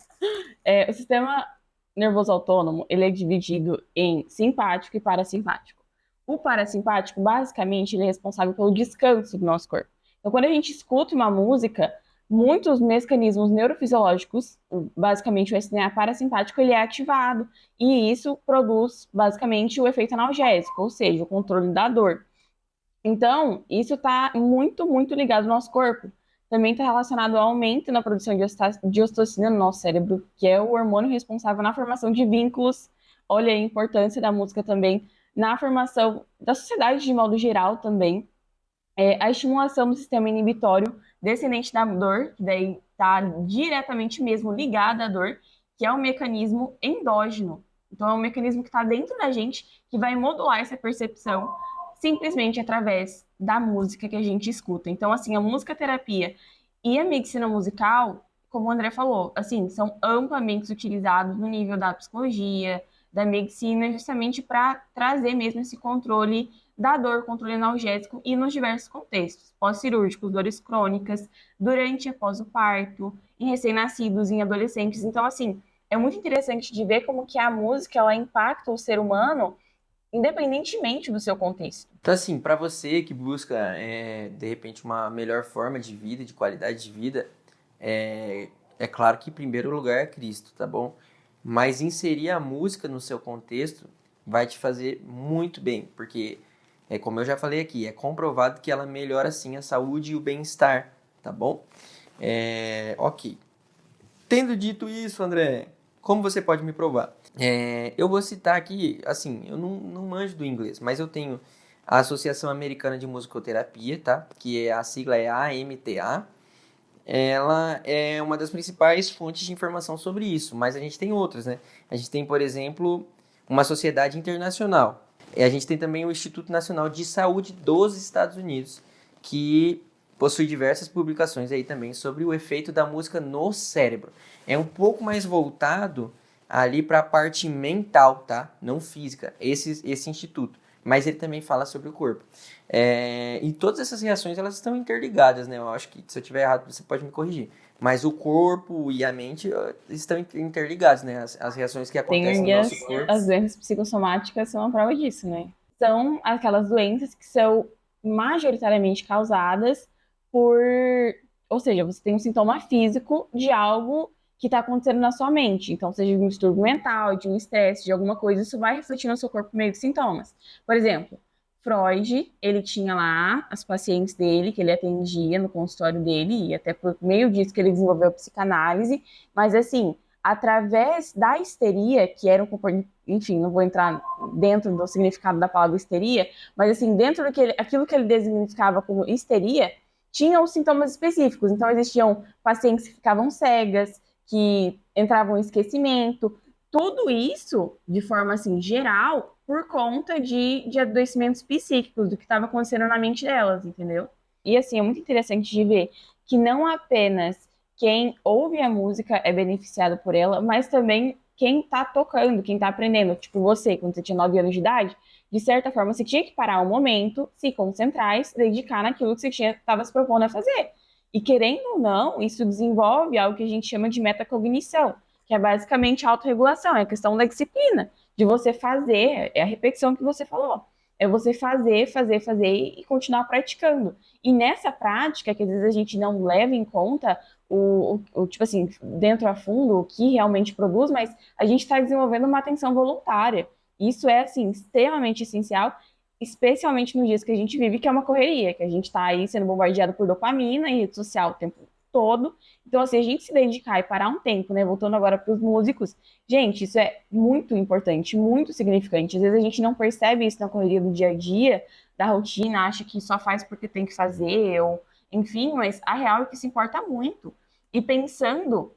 Speaker 1: O sistema nervoso autônomo, ele é dividido em simpático e parasimpático. O parasimpático, basicamente, ele é responsável pelo descanso do nosso corpo. Então, quando a gente escuta uma música, muitos mecanismos neurofisiológicos, basicamente o SNA parasimpático, ele é ativado. E isso produz, basicamente, o efeito analgésico, ou seja, o controle da dor. Então, isso está muito, muito ligado ao nosso corpo. Também está relacionado ao aumento na produção de ocitocina no nosso cérebro, que é o hormônio responsável na formação de vínculos. Olha a importância da música também na formação da sociedade de modo geral também. A estimulação do sistema inibitório descendente da dor, que daí está diretamente mesmo ligada à dor, que é um mecanismo endógeno. Então, é um mecanismo que está dentro da gente, que vai modular essa percepção simplesmente através da música que a gente escuta. Então, assim, a musicoterapia e a medicina musical, como o André falou, assim, são amplamente utilizados no nível da psicologia, da medicina, justamente para trazer mesmo esse controle da dor, controle analgésico e nos diversos contextos, pós-cirúrgicos, dores crônicas, durante e após o parto, em recém-nascidos, em adolescentes. Então, assim, é muito interessante de ver como que a música, ela impacta o ser humano independentemente do seu contexto.
Speaker 2: Então, assim, para você que busca, de repente, uma melhor forma de vida, de qualidade de vida, é claro que, em primeiro lugar, é Cristo, tá bom? Mas inserir a música no seu contexto vai te fazer muito bem, porque, como eu já falei aqui, é comprovado que ela melhora, sim, a saúde e o bem-estar, tá bom? Ok. Tendo dito isso, André, como você pode me provar? Eu vou citar aqui, assim, eu não manjo do inglês, mas eu tenho a Associação Americana de Musicoterapia, tá? Que a sigla é AMTA. Ela é uma das principais fontes de informação sobre isso, mas a gente tem outras, né? A gente tem, por exemplo, uma sociedade internacional. E a gente tem também o Instituto Nacional de Saúde dos Estados Unidos, que possui diversas publicações aí também sobre o efeito da música no cérebro. É um pouco mais voltado ali para a parte mental, tá? Não física, esse instituto. Mas ele também fala sobre o corpo. E todas essas reações, elas estão interligadas, né? Eu acho que se eu estiver errado, você pode me corrigir. Mas o corpo e a mente estão interligados, né? As reações que acontecem
Speaker 1: Tem
Speaker 2: no nosso corpo.
Speaker 1: as doenças psicossomáticas são a prova disso, né? São aquelas doenças que são majoritariamente causadas por, ou seja, você tem um sintoma físico de algo que está acontecendo na sua mente. Então, seja de um distúrbio mental, de um estresse, de alguma coisa, isso vai refletir no seu corpo por meio de sintomas. Por exemplo, Freud, ele tinha lá as pacientes dele, que ele atendia no consultório dele, e até por meio disso que ele desenvolveu a psicanálise, mas assim, através da histeria, que era um comportamento, enfim, não vou entrar dentro do significado da palavra histeria, mas assim, dentro aquilo que ele designificava como histeria, tinham os sintomas específicos. Então, existiam pacientes que ficavam cegas, que entravam em esquecimento, tudo isso, de forma assim, geral, por conta de adoecimentos psíquicos, do que estava acontecendo na mente delas, entendeu? E assim, é muito interessante de ver que não apenas quem ouve a música é beneficiado por ela, mas também quem tá tocando, quem tá aprendendo. Tipo, você, quando você tinha 9 anos de idade, de certa forma, você tinha que parar um momento, se concentrar e se dedicar naquilo que você estava se propondo a fazer. E querendo ou não, isso desenvolve algo que a gente chama de metacognição, que é basicamente a autorregulação, é a questão da disciplina, de você fazer, é a repetição que você falou. É você fazer, fazer, fazer e continuar praticando. E nessa prática, que às vezes a gente não leva em conta tipo assim, dentro a fundo, o que realmente produz, mas a gente está desenvolvendo uma atenção voluntária. Isso é, assim, extremamente essencial, especialmente nos dias que a gente vive, que é uma correria, que a gente está aí sendo bombardeado por dopamina e rede social o tempo todo. Então, assim, a gente se dedicar e parar um tempo, né? Voltando agora para os músicos, gente, isso é muito importante, muito significante. Às vezes a gente não percebe isso na correria do dia a dia, da rotina, acha que só faz porque tem que fazer, ou enfim, mas a real é que se importa muito. E pensando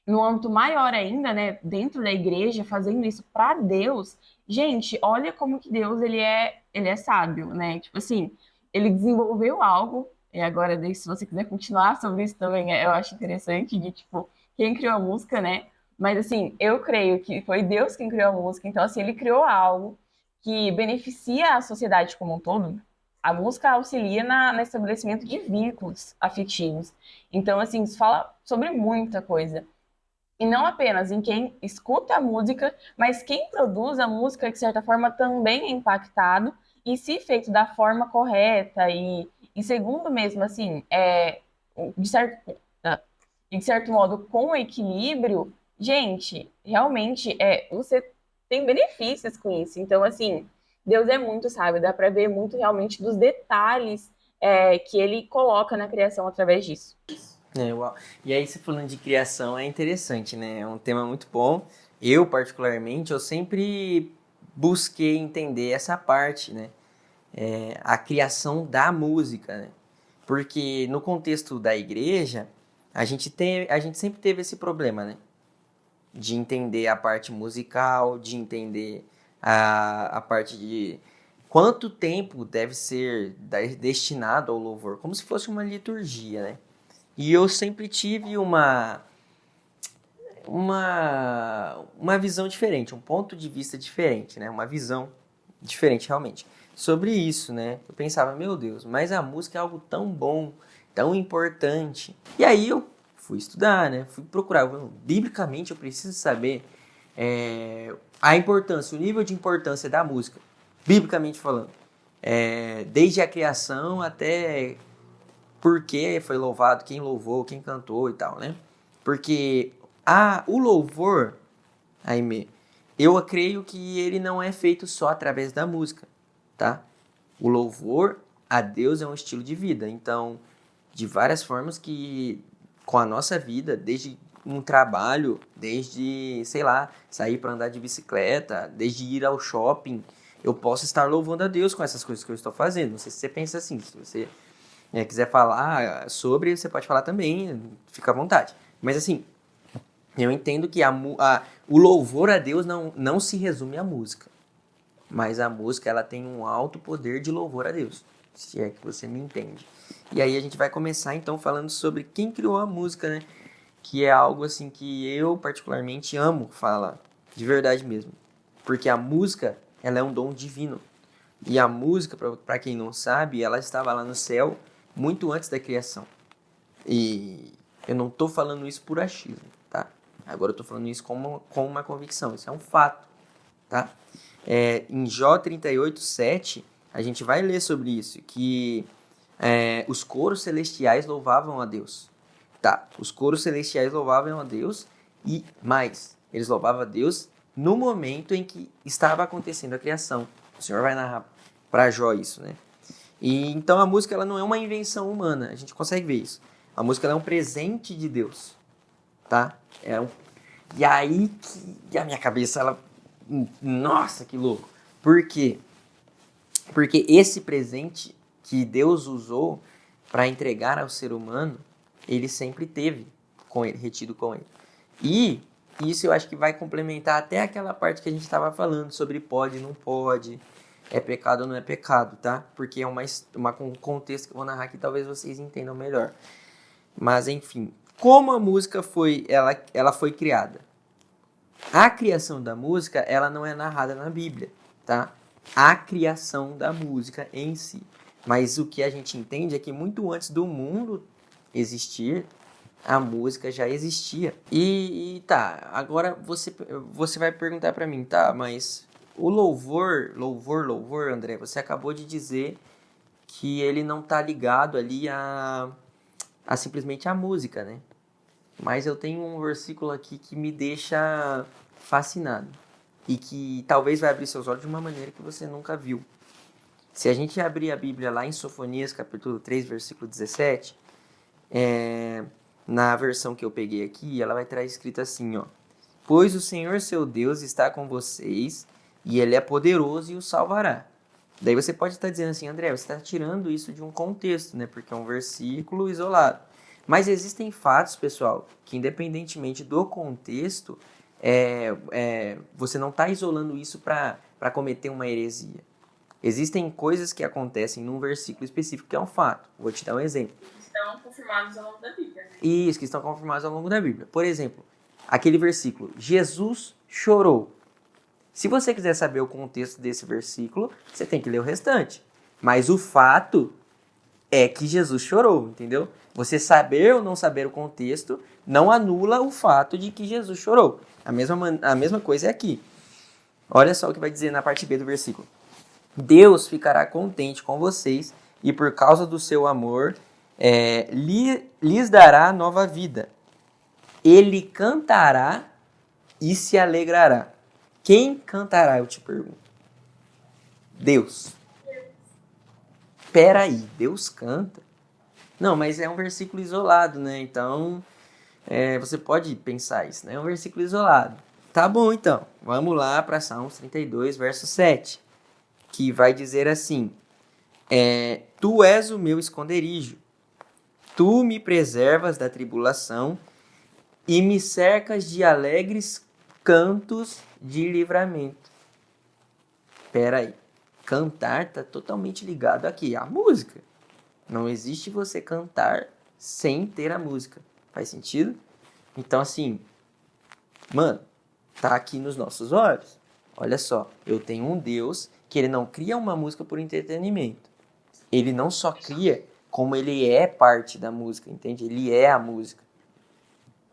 Speaker 1: no âmbito maior ainda, né, dentro da igreja, fazendo isso para Deus, gente, olha como que Deus ele é sábio, né? Tipo assim, ele desenvolveu algo, e agora se você quiser continuar sobre isso também, eu acho interessante de tipo, quem criou a música, né? Mas assim, eu creio que foi Deus quem criou a música, então assim, ele criou algo que beneficia a sociedade como um todo. A música auxilia no estabelecimento de vínculos afetivos. Então, assim, isso fala sobre muita coisa. E não apenas em quem escuta a música, mas quem produz a música, de certa forma, também é impactado. E se feito da forma correta e segundo mesmo, assim, de certo, de certo modo, com equilíbrio, gente, realmente você tem benefícios com isso. Então, assim, Deus é muito sábio, dá para ver muito realmente dos detalhes que ele coloca na criação através disso.
Speaker 2: Uau. E aí, você falando de criação, é interessante, né? É um tema muito bom. Eu, particularmente, eu sempre busquei entender essa parte, né? A criação da música, né? Porque no contexto da igreja, a gente sempre teve esse problema, né? De entender a parte musical, de entender a parte de quanto tempo deve ser destinado ao louvor, como se fosse uma liturgia, né? E eu sempre tive uma visão diferente, um ponto de vista diferente, né? Uma visão diferente realmente sobre isso, né? Eu pensava, meu Deus, mas a música é algo tão bom, tão importante. E aí eu fui estudar, né? Fui procurar. Biblicamente eu preciso saber a importância, o nível de importância da música, biblicamente falando. Desde a criação até por que foi louvado, quem louvou, quem cantou e tal, né? Porque o louvor, Aimee, eu creio que ele não é feito só através da música, tá? O louvor a Deus é um estilo de vida, então, de várias formas que com a nossa vida, desde um trabalho, desde, sei lá, sair para andar de bicicleta, desde ir ao shopping, eu posso estar louvando a Deus com essas coisas que eu estou fazendo. Não sei se você pensa assim, se você quiser falar sobre, você pode falar também, fica à vontade. Mas assim, eu entendo que o louvor a Deus não se resume à música. Mas a música, ela tem um alto poder de louvor a Deus, se é que você me entende. E aí a gente vai começar então falando sobre quem criou a música, né? Que é algo assim que eu particularmente amo falar. de verdade mesmo. Porque a música, ela é um dom divino. E a música, para quem não sabe, ela estava lá no céu muito antes da criação. E eu não estou falando isso por achismo, tá? Agora eu estou falando isso com uma convicção, isso é um fato, tá? Em Jó 38:7, a gente vai ler sobre isso, que os coros celestiais louvavam a Deus. Tá, os coros celestiais louvavam a Deus e mais, eles louvavam a Deus no momento em que estava acontecendo a criação. O Senhor vai narrar para Jó isso, né? E então a música ela não é uma invenção humana, a gente consegue ver isso. A música ela é um presente de Deus, tá? E aí que a minha cabeça ela, nossa, que louco. Por quê? Porque esse presente que Deus usou para entregar ao ser humano, ele sempre teve com ele, retido com ele. E isso eu acho que vai complementar até aquela parte que a gente estava falando sobre pode, não pode, é pecado ou não é pecado, tá? Porque é um contexto que eu vou narrar que talvez vocês entendam melhor. Mas enfim, como a música ela foi criada? A criação da música, ela não é narrada na Bíblia, tá? A criação da música em si. Mas o que a gente entende é que muito antes do mundo existir, a música já existia. E tá, agora você vai perguntar pra mim, tá, mas o louvor, André, você acabou de dizer que ele não tá ligado ali a simplesmente a música, né? Mas eu tenho um versículo aqui que me deixa fascinado e que talvez vai abrir seus olhos de uma maneira que você nunca viu. Se a gente abrir a Bíblia lá em Sofonias, capítulo 3, versículo 17, na versão que eu peguei aqui, ela vai estar escrito assim, ó: pois o Senhor seu Deus está com vocês e Ele é poderoso e o salvará. Daí você pode estar dizendo assim, André, você está tirando isso de um contexto, né? Porque é um versículo isolado. Mas existem fatos, pessoal, que independentemente do contexto, você não está isolando isso para cometer uma heresia. Existem coisas que acontecem num versículo específico que é um fato. Vou te dar um exemplo.
Speaker 1: Estão confirmados ao longo da Bíblia, né?
Speaker 2: Isso, que estão confirmados ao longo da Bíblia. Por exemplo, aquele versículo, Jesus chorou. Se você quiser saber o contexto desse versículo, você tem que ler o restante. Mas o fato é que Jesus chorou, entendeu? Você saber ou não saber o contexto não anula o fato de que Jesus chorou. A mesma coisa é aqui. Olha só o que vai dizer na parte B do versículo. Deus ficará contente com vocês e por causa do seu amor lhes dará nova vida. Ele cantará e se alegrará. Quem cantará, eu te pergunto? Deus. Peraí, Deus canta? Não, mas é um versículo isolado, né? Então, você pode pensar isso, né? É um versículo isolado. Tá bom, então. Vamos lá para Salmos 32, verso 7. Que vai dizer assim: tu és o meu esconderijo. Tu me preservas da tribulação e me cercas de alegres cantos de livramento. Espera aí. Cantar está totalmente ligado aqui à música. Não existe você cantar sem ter a música. Faz sentido? Então, assim, mano, tá aqui nos nossos olhos. Olha só, eu tenho um Deus que ele não cria uma música por entretenimento. Ele não só cria, como ele é parte da música, entende? Ele é a música,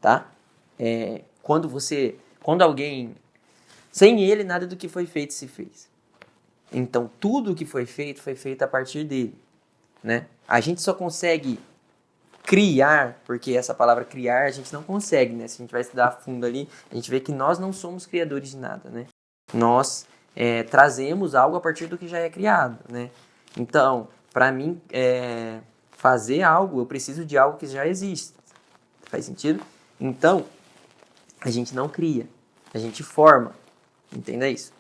Speaker 2: tá? Quando alguém... Sem ele, nada do que foi feito se fez. Então, tudo o que foi feito a partir dele, né? A gente só consegue criar, porque essa palavra criar a gente não consegue, né? Se a gente vai estudar a fundo ali, a gente vê que nós não somos criadores de nada, né? Nós trazemos algo a partir do que já é criado, né? Então, para mim fazer algo, eu preciso de algo que já existe. Faz sentido? Então, a gente não cria, a gente forma. Entenda isso.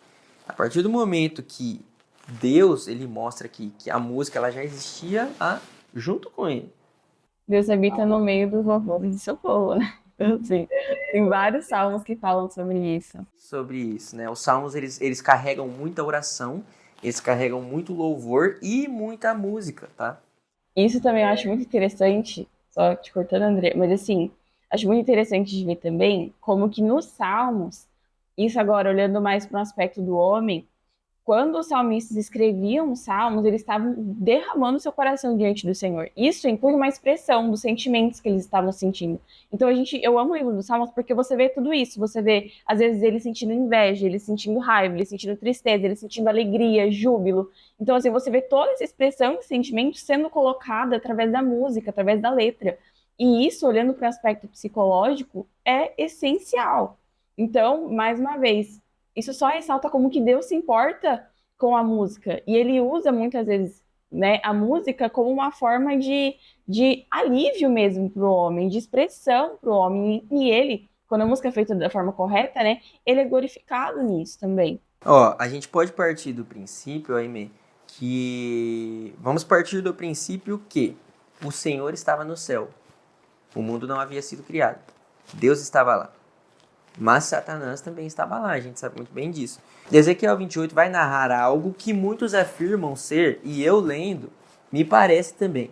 Speaker 2: A partir do momento que Deus ele mostra que a música ela já existia junto com ele.
Speaker 1: Deus habita no meio dos louvores de seu povo, né? Então, assim, tem vários salmos que falam sobre isso.
Speaker 2: Sobre isso, né? Os salmos eles carregam muita oração, eles carregam muito louvor e muita música, tá?
Speaker 1: Isso também eu acho muito interessante, só te cortando, André, mas assim, acho muito interessante de ver também como que nos salmos Isso agora, olhando mais para o aspecto do homem, quando os salmistas escreviam os salmos, eles estavam derramando seu coração diante do Senhor. Isso inclui uma expressão dos sentimentos que eles estavam sentindo. Então eu amo o livro dos Salmos porque você vê tudo isso. Você vê, às vezes, ele sentindo inveja, ele sentindo raiva, ele sentindo tristeza, ele sentindo alegria, júbilo. Então, assim, você vê toda essa expressão de sentimentos sendo colocada através da música, através da letra. E isso, olhando para o aspecto psicológico, é essencial. Então, mais uma vez, isso só ressalta como que Deus se importa com a música. E ele usa muitas vezes, né, a música como uma forma de alívio mesmo para o homem, de expressão para o homem. E ele, quando a música é feita da forma correta, né, ele é glorificado nisso também.
Speaker 2: Ó, a gente pode partir do princípio, Aimee, que... Vamos partir do princípio que o Senhor estava no céu. O mundo não havia sido criado. Deus estava lá. Mas Satanás também estava lá, a gente sabe muito bem disso. Ezequiel 28 vai narrar algo que muitos afirmam ser, e eu lendo, me parece também,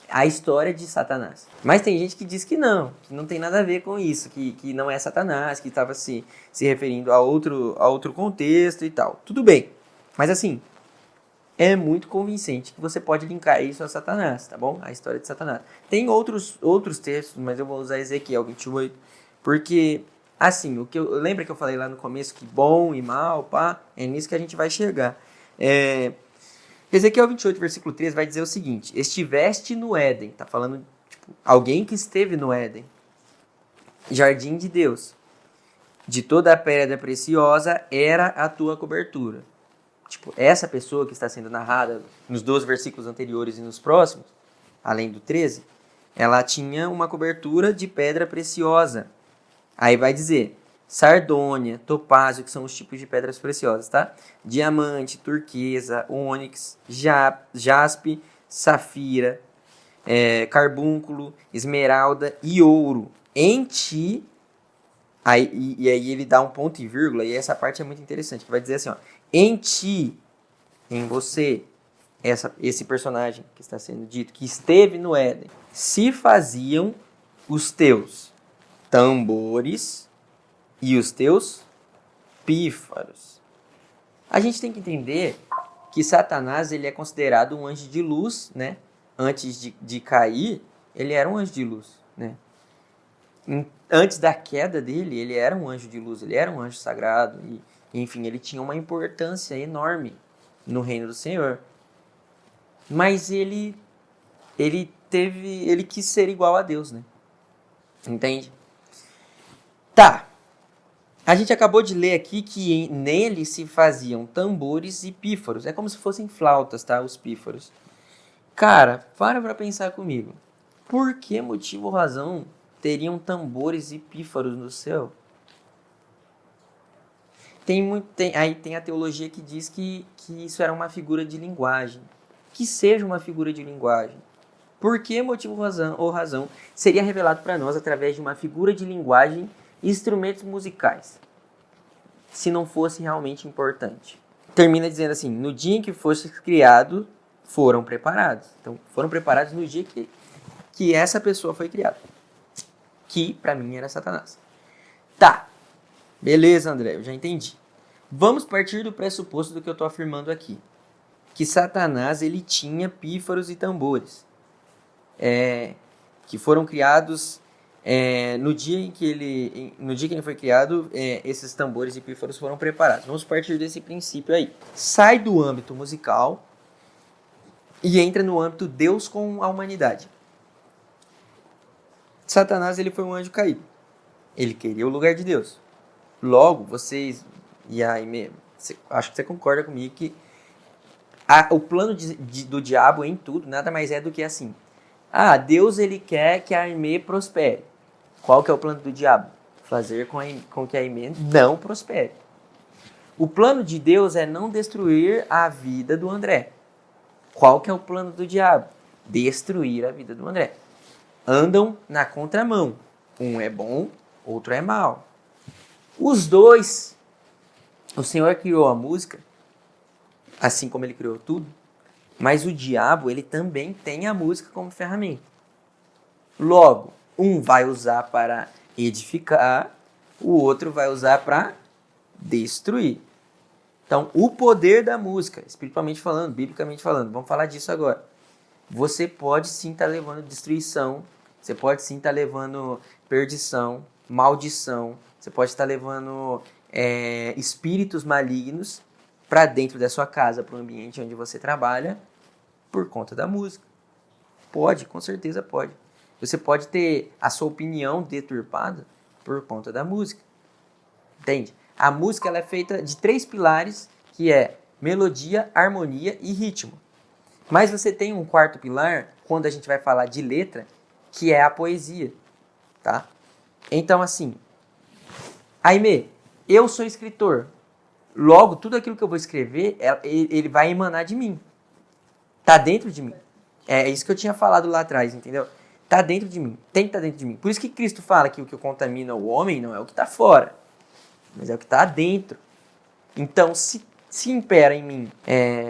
Speaker 2: a história de Satanás. Mas tem gente que diz que não tem nada a ver com isso, que não é Satanás, que estava se referindo a outro contexto e tal. Tudo bem, mas assim, é muito convincente que você pode linkar isso a Satanás, tá bom? A história de Satanás. Tem outros textos, mas eu vou usar Ezequiel 28, porque... Assim, lembra que eu falei lá no começo que bom e mal, pá, é nisso que a gente vai chegar. Ezequiel 28, versículo 13 vai dizer o seguinte: estiveste no Éden, tá falando, tipo, alguém que esteve no Éden, jardim de Deus, de toda a pedra preciosa era a tua cobertura. Tipo, essa pessoa que está sendo narrada nos 12 versículos anteriores e nos próximos, além do 13, ela tinha uma cobertura de pedra preciosa. Aí vai dizer sardônia, topázio, que são os tipos de pedras preciosas, tá? Diamante, turquesa, ônix, jaspe, safira, carbúnculo, esmeralda e ouro. Em ti, e aí ele dá um ponto e vírgula, e essa parte é muito interessante, que vai dizer assim, ó, em ti, em você, esse personagem que está sendo dito, que esteve no Éden, se faziam os teus tambores e os teus pífaros. A gente tem que entender que Satanás ele é considerado um anjo de luz, né? Antes de cair, ele era um anjo de luz, né? Antes da queda dele, ele era um anjo de luz, ele era um anjo sagrado e, enfim, ele tinha uma importância enorme no reino do Senhor. Mas ele quis ser igual a Deus, né? Entende? Tá, a gente acabou de ler aqui que nele se faziam tambores e pífaros. É como se fossem flautas, tá? Os pífaros. Cara, para pensar comigo. Por que motivo ou razão teriam tambores e pífaros no céu? Aí tem a teologia que diz que isso era uma figura de linguagem. Que seja uma figura de linguagem. Por que motivo ou razão seria revelado para nós através de uma figura de linguagem instrumentos musicais, se não fosse realmente importante? Termina dizendo assim: no dia em que fosse criado, foram preparados. Então, foram preparados no dia que essa pessoa foi criada, que para mim era Satanás. Tá, beleza, André, eu já entendi. Vamos partir do pressuposto do que eu estou afirmando aqui, que Satanás ele tinha pífaros e tambores, que foram criados no dia em que ele foi criado. Esses tambores e pífaros foram preparados. Vamos partir desse princípio aí. Sai do âmbito musical e entra no âmbito Deus com a humanidade. Satanás ele foi um anjo caído. Ele queria o lugar de Deus. Logo, vocês e aí, acho que você concorda comigo que o plano do diabo em tudo nada mais é do que assim: Deus ele quer que a Aimee prospere. Qual que é o plano do diabo? Fazer com que a Aimee não prospere. O plano de Deus é não destruir a vida do André. Qual que é o plano do diabo? Destruir a vida do André. Andam na contramão. Um é bom, outro é mau. Os dois, o Senhor criou a música, assim como ele criou tudo, mas o diabo ele também tem a música como ferramenta. Logo, um vai usar para edificar, o outro vai usar para destruir. Então, o poder da música, espiritualmente falando, biblicamente falando, vamos falar disso agora. Você pode sim estar levando destruição, você pode sim estar levando perdição, maldição, você pode estar levando espíritos malignos para dentro da sua casa, para o ambiente onde você trabalha, por conta da música. Pode, com certeza pode. Você pode ter a sua opinião deturpada por conta da música. Entende? A música ela é feita de 3 pilares, que é melodia, harmonia e ritmo. Mas você tem um 4º pilar, quando a gente vai falar de letra, que é a poesia. Tá? Então, assim, Aimee, eu sou escritor. Logo, tudo aquilo que eu vou escrever, ele vai emanar de mim. Tá dentro de mim. É isso que eu tinha falado lá atrás, entendeu? Tá dentro de mim. Tem que estar dentro de mim. Por isso que Cristo fala que o que contamina o homem não é o que está fora, mas é o que está dentro. Então, se impera em mim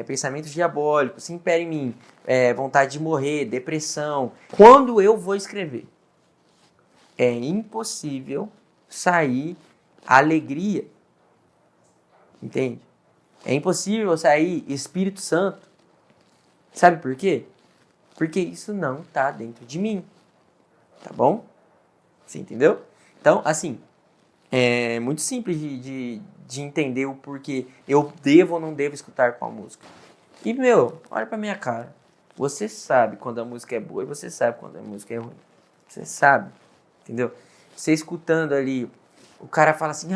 Speaker 2: pensamentos diabólicos, se impera em mim vontade de morrer, depressão, quando eu vou escrever, é impossível sair alegria. Entende? É impossível sair Espírito Santo. Sabe por quê? Porque isso não está dentro de mim. Tá bom? Você entendeu? Então, assim, é muito simples de entender o porquê eu devo ou não devo escutar qual música. E, olha pra minha cara. Você sabe quando a música é boa e você sabe quando a música é ruim. Você sabe. Entendeu? Você escutando ali, o cara fala assim,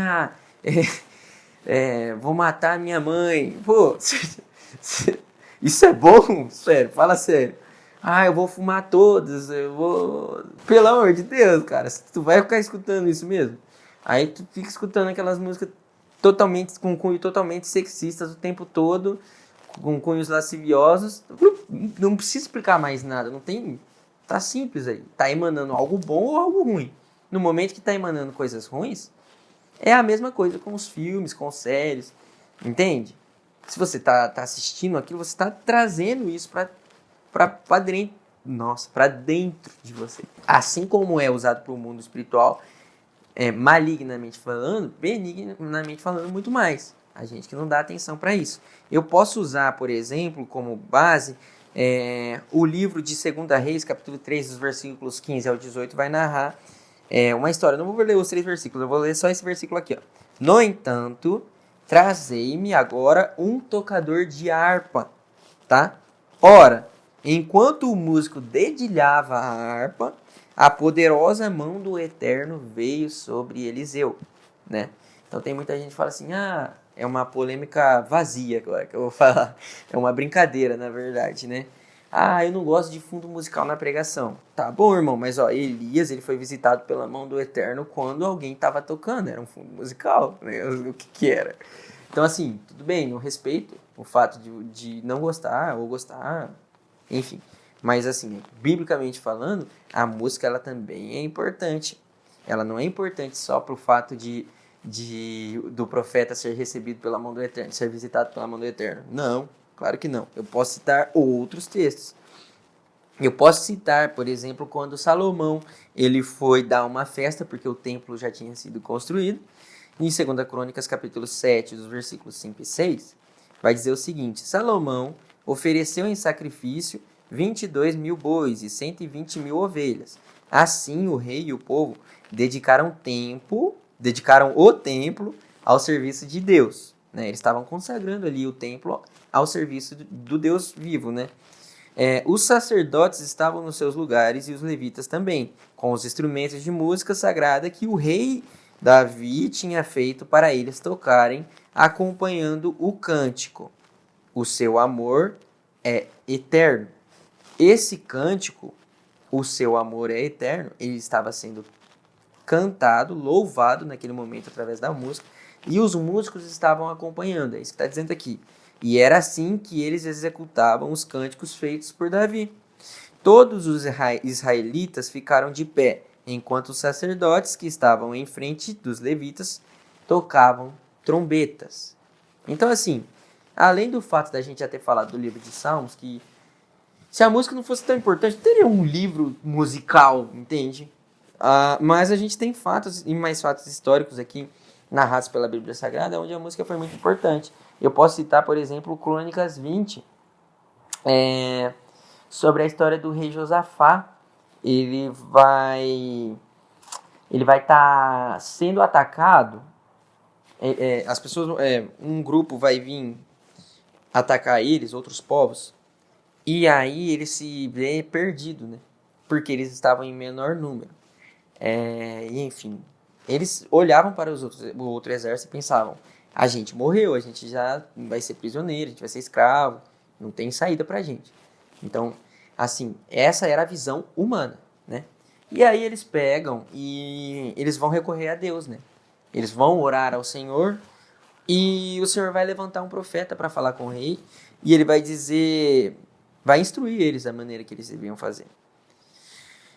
Speaker 2: vou matar a minha mãe. Pô, isso é bom? Sério, fala sério. Eu vou fumar todas, eu vou... Pelo amor de Deus, cara, tu vai ficar escutando isso mesmo? Aí tu fica escutando aquelas músicas com cunho totalmente sexistas o tempo todo, com cunhos lasciviosos. Não precisa explicar mais nada, não tem... Tá simples aí, tá emanando algo bom ou algo ruim. No momento que tá emanando coisas ruins, é a mesma coisa com os filmes, com as séries, entende? Se você tá assistindo aquilo, você tá trazendo isso para dentro de você. Assim como é usado para o mundo espiritual, malignamente falando, benignamente falando muito mais. A gente que não dá atenção para isso. Eu posso usar, por exemplo, como base, o livro de 2 Reis, capítulo 3, dos versículos 15 ao 18, vai narrar uma história. Eu não vou ler os 3 versículos, eu vou ler só esse versículo aqui. Ó. No entanto, trazei-me agora um tocador de harpa, tá? Ora, enquanto o músico dedilhava a harpa, a poderosa mão do Eterno veio sobre Eliseu, né? Então tem muita gente que fala assim, é uma polêmica vazia agora que eu vou falar. É uma brincadeira, na verdade, né? Eu não gosto de fundo musical na pregação. Tá bom, irmão, mas Elias ele foi visitado pela mão do Eterno quando alguém estava tocando. Era um fundo musical, né? O que era? Então, assim, tudo bem, eu respeito o fato de não gostar ou gostar, enfim. Mas, assim, biblicamente falando, a música ela também é importante. Ela não é importante só pro fato do profeta ser recebido pela mão do Eterno, ser visitado pela mão do Eterno. Não, claro que não. Eu posso citar outros textos. Eu posso citar, por exemplo, quando Salomão ele foi dar uma festa, porque o templo já tinha sido construído. Em 2 Crônicas, capítulo 7, dos versículos 5 e 6, vai dizer o seguinte: Salomão ofereceu em sacrifício 22.000 bois e 120.000 ovelhas. Assim, o rei e o povo dedicaram o templo ao serviço de Deus. Né? Eles estavam consagrando ali o templo ao serviço do Deus vivo, né? Os sacerdotes estavam nos seus lugares e os levitas também, com os instrumentos de música sagrada que o rei Davi tinha feito para eles tocarem, acompanhando o cântico. O seu amor é eterno. Esse cântico, o seu amor é eterno, ele estava sendo cantado, louvado naquele momento através da música, e os músicos estavam acompanhando, é isso que está dizendo aqui. E era assim que eles executavam os cânticos feitos por Davi. Todos os israelitas ficaram de pé, enquanto os sacerdotes que estavam em frente dos levitas tocavam trombetas. Então, assim, além do fato da gente já ter falado do livro de Salmos, que se a música não fosse tão importante, teria um livro musical, entende? Mas a gente tem fatos e mais fatos históricos aqui narrados pela Bíblia Sagrada, onde a música foi muito importante. Eu posso citar, por exemplo, Crônicas 20, sobre a história do rei Josafá. Ele vai estar sendo atacado. As pessoas, um grupo vai vir atacar eles, outros povos, e aí ele se vê perdido, né? Porque eles estavam em menor número. E enfim, eles olhavam para o outro exército e pensavam: a gente morreu, a gente já vai ser prisioneiro, a gente vai ser escravo, não tem saída pra gente. Então, assim, essa era a visão humana, né? E aí eles pegam e eles vão recorrer a Deus, né? Eles vão orar ao Senhor e o Senhor vai levantar um profeta para falar com o rei e ele vai dizer, vai instruir eles da maneira que eles deviam fazer.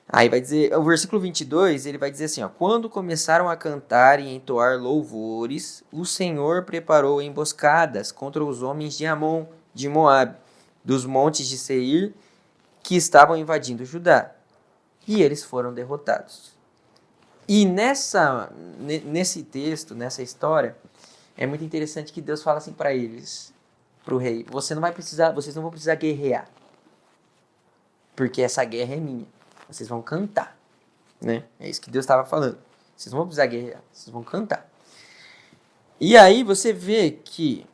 Speaker 2: Aí vai dizer, o versículo 22, ele vai dizer assim, ó: quando começaram a cantar e entoar louvores, o Senhor preparou emboscadas contra os homens de Amon, de Moabe, dos montes de Seir, que estavam invadindo Judá. E eles foram derrotados. E nesse texto, nessa história, é muito interessante que Deus fala assim para eles, para o rei: vocês não vão precisar guerrear, porque essa guerra é minha. Vocês vão cantar, né? É isso que Deus estava falando. Vocês não vão precisar guerrear, vocês vão cantar. E aí você vê que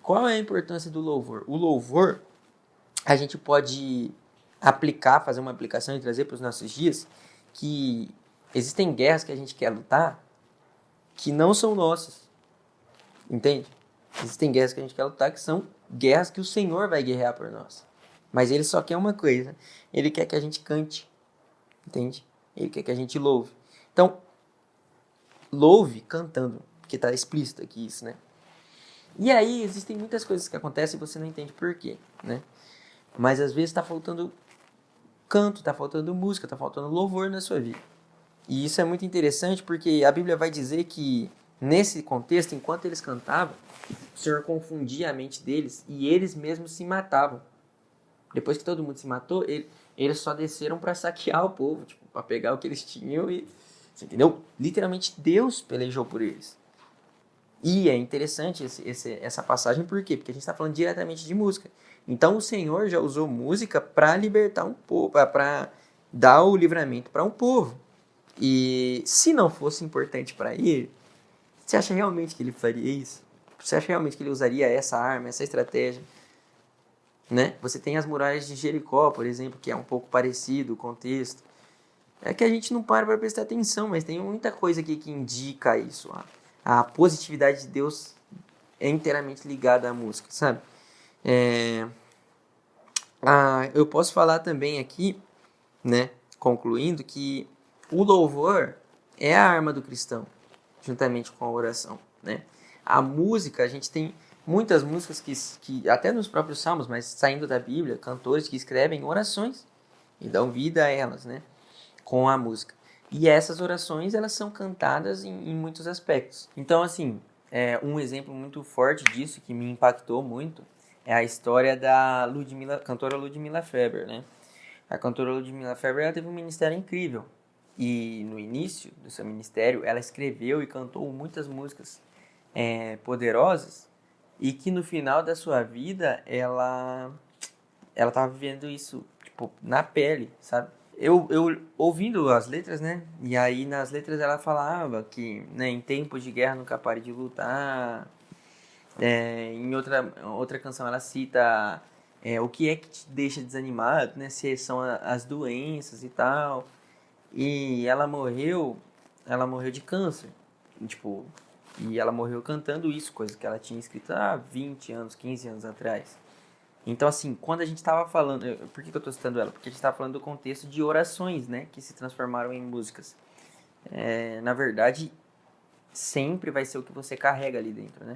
Speaker 2: qual é a importância do louvor? O louvor a gente pode aplicar, fazer uma aplicação e trazer para os nossos dias, que existem guerras que a gente quer lutar que não são nossas, entende? Existem guerras que a gente quer lutar que são guerras que o Senhor vai guerrear por nós. Mas Ele só quer uma coisa: Ele quer que a gente cante, entende? Ele quer que a gente louve. Então, louve cantando, porque está explícito aqui isso, né? E aí existem muitas coisas que acontecem e você não entende por quê, né? Mas às vezes está faltando canto, está faltando música, está faltando louvor na sua vida. E isso é muito interessante porque a Bíblia vai dizer que nesse contexto, enquanto eles cantavam, o Senhor confundia a mente deles e eles mesmos se matavam. Depois que todo mundo se matou, eles só desceram para saquear o povo, tipo, para pegar o que eles tinham e... Você entendeu? Literalmente Deus pelejou por eles. E é interessante essa passagem, por quê? Porque a gente está falando diretamente de música. Então o Senhor já usou música para libertar um povo, para dar o livramento para um povo. E se não fosse importante para ele, você acha realmente que ele faria isso? Você acha realmente que ele usaria essa arma, essa estratégia? Né? Você tem as muralhas de Jericó, por exemplo, que é um pouco parecido o contexto. É que a gente não para prestar atenção, mas tem muita coisa aqui que indica isso. A positividade de Deus é inteiramente ligada à música, sabe? Eu posso falar também aqui, né, concluindo, que o louvor é a arma do cristão, juntamente com a oração, né? A música, a gente tem muitas músicas que até nos próprios salmos, mas saindo da Bíblia, cantores que escrevem orações e dão vida a elas, né, com a música. E essas orações, elas são cantadas em muitos aspectos. Então, assim, um exemplo muito forte disso, que me impactou muito, é a história da cantora Ludmilla Feber, né? A cantora Ludmilla Feber, ela teve um ministério incrível. E no início do seu ministério, ela escreveu e cantou muitas músicas poderosas, e que no final da sua vida, ela estava vivendo isso, tipo, na pele, sabe? Eu ouvindo as letras, né? E aí nas letras ela falava que, né, em tempos de guerra nunca pare de lutar. Em outra canção ela cita o que é que te deixa desanimado, né? Se são as doenças e tal. E ela morreu de câncer. Tipo, e ela morreu cantando isso, coisa que ela tinha escrito há 20 anos, 15 anos atrás. Então, assim, quando a gente estava falando... Por que eu estou citando ela? Porque a gente estava falando do contexto de orações, né? Que se transformaram em músicas. Na verdade, sempre vai ser o que você carrega ali dentro, né?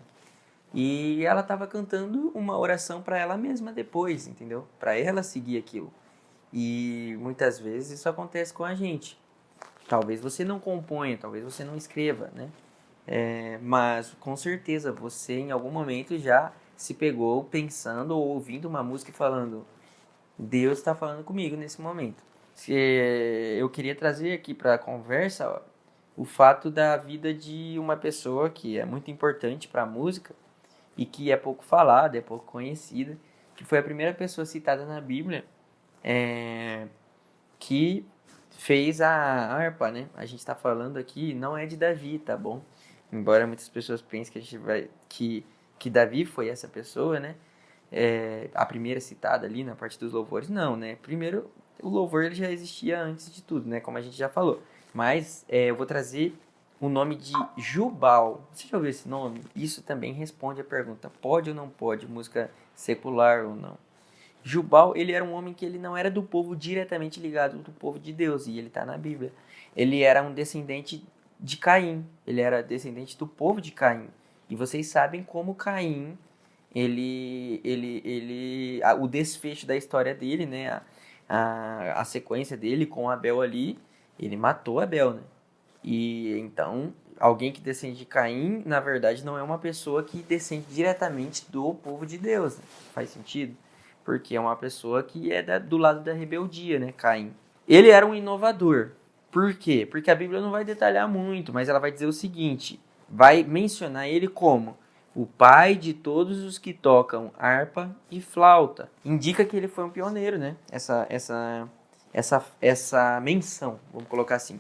Speaker 2: E ela estava cantando uma oração para ela mesma depois, entendeu? Para ela seguir aquilo. E muitas vezes isso acontece com a gente. Talvez você não componha, talvez você não escreva, né? Mas com certeza você em algum momento já se pegou pensando ou ouvindo uma música e falando: Deus está falando comigo nesse momento. Eu queria trazer aqui para a conversa o fato da vida de uma pessoa que é muito importante para a música e que é pouco falada, é pouco conhecida, que foi a primeira pessoa citada na Bíblia que fez a harpa, né? A gente está falando aqui, não é de Davi, tá bom? Embora muitas pessoas pensem que a gente vai que Davi foi essa pessoa, né? A primeira citada ali na parte dos louvores, não, né? Primeiro, o louvor ele já existia antes de tudo, né? Como a gente já falou. Mas eu vou trazer o nome de Jubal. Você já ouviu esse nome? Isso também responde a pergunta: pode ou não pode música secular ou não? Jubal, ele era um homem que ele não era do povo diretamente ligado do povo de Deus, e ele está na Bíblia. Ele era um descendente de Caim, ele era descendente do povo de Caim. E vocês sabem como Caim, o desfecho da história dele, né, a sequência dele com Abel ali, ele matou Abel, né? E então, alguém que descende de Caim, na verdade, não é uma pessoa que descende diretamente do povo de Deus, né? Faz sentido? Porque é uma pessoa que é do lado da rebeldia, né, Caim. Ele era um inovador. Por quê? Porque a Bíblia não vai detalhar muito, mas ela vai dizer o seguinte, vai mencionar ele como o pai de todos os que tocam harpa e flauta. Indica que ele foi um pioneiro, né? Essa menção, vamos colocar assim.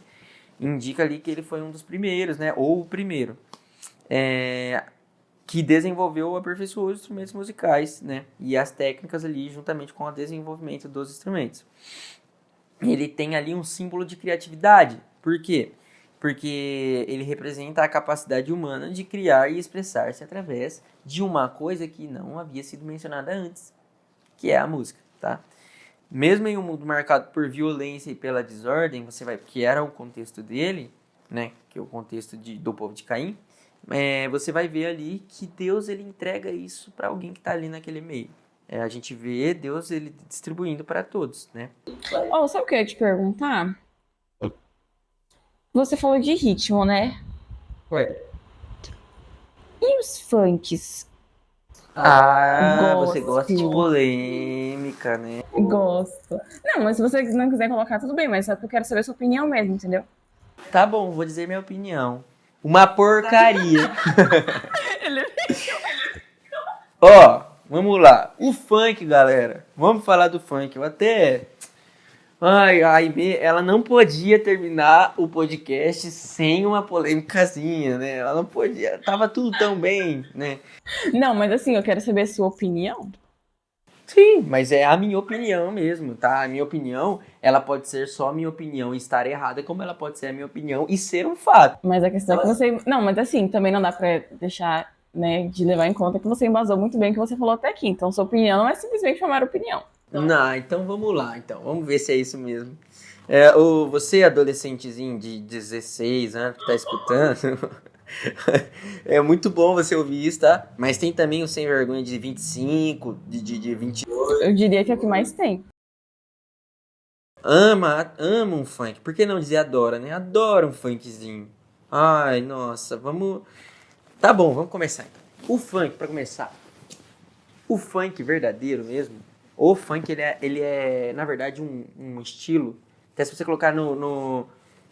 Speaker 2: Indica ali que ele foi um dos primeiros, né? Ou o primeiro. Que desenvolveu ou aperfeiçoou os instrumentos musicais, né? E as técnicas ali, juntamente com o desenvolvimento dos instrumentos. Ele tem ali um símbolo de criatividade. Por quê? Porque ele representa a capacidade humana de criar e expressar-se através de uma coisa que não havia sido mencionada antes, que é a música, tá? Mesmo em um mundo marcado por violência e pela desordem, que era o contexto dele, né? Que é o contexto do povo de Caim, você vai ver ali que Deus ele entrega isso para alguém que está ali naquele meio. A gente vê Deus ele distribuindo para todos, né?
Speaker 1: Oh, sabe o que eu ia te perguntar? Você falou de ritmo, né?
Speaker 2: Ué.
Speaker 1: E os funks?
Speaker 2: Você gosta de
Speaker 1: Gosto.
Speaker 2: polêmica, né?
Speaker 1: Gosto. Não, mas se você não quiser colocar, tudo bem, mas só que eu quero saber a sua opinião mesmo, entendeu?
Speaker 2: Tá bom, vou dizer minha opinião. Uma porcaria. Ó, vamos lá. O funk, galera. Vamos falar do funk. Eu até... Ai, a Aimee, ela não podia terminar o podcast sem uma polêmicazinha, né? Ela não podia. Tava tudo tão bem, né?
Speaker 1: Não, mas assim, eu quero saber a sua opinião.
Speaker 2: Sim, mas é a minha opinião mesmo, tá? A minha opinião, ela pode ser só a minha opinião e estar errada, como ela pode ser a minha opinião e ser um fato.
Speaker 1: Mas a questão é que você. Não, mas assim, também não dá pra deixar, né, de levar em conta que você embasou muito bem o que você falou até aqui. Então, sua opinião não é simplesmente chamar opinião.
Speaker 2: Não, então vamos lá, então. Vamos ver se é isso mesmo. Você, adolescentezinho de 16 anos que tá escutando, é muito bom você ouvir isso, tá? Mas tem também o sem vergonha de 25, de 20.
Speaker 1: Eu diria que é o que mais tem.
Speaker 2: Ama um funk. Por que não dizer adora, né? Adora um funkzinho. Ai, nossa, vamos... Tá bom, vamos começar então. O funk, pra começar. O funk verdadeiro mesmo, o funk, ele é na verdade, um estilo. Até se você colocar no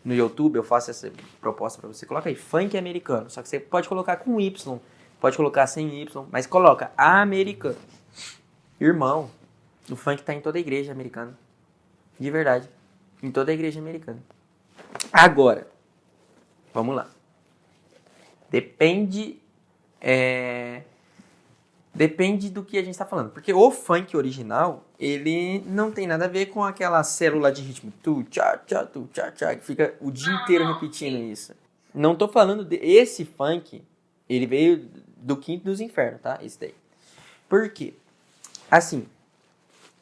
Speaker 2: YouTube, eu faço essa proposta pra você. Coloca aí, funk americano. Só que você pode colocar com Y, pode colocar sem Y, mas coloca americano. Irmão, o funk tá em toda a igreja americana. De verdade. Em toda a igreja americana. Agora, vamos lá. Depende do que a gente está falando. Porque o funk original, ele não tem nada a ver com aquela célula de ritmo. Tu, tchá, que fica o dia inteiro repetindo isso. Não tô falando esse funk, ele veio do quinto dos infernos, tá? Esse daí. Por quê? Assim,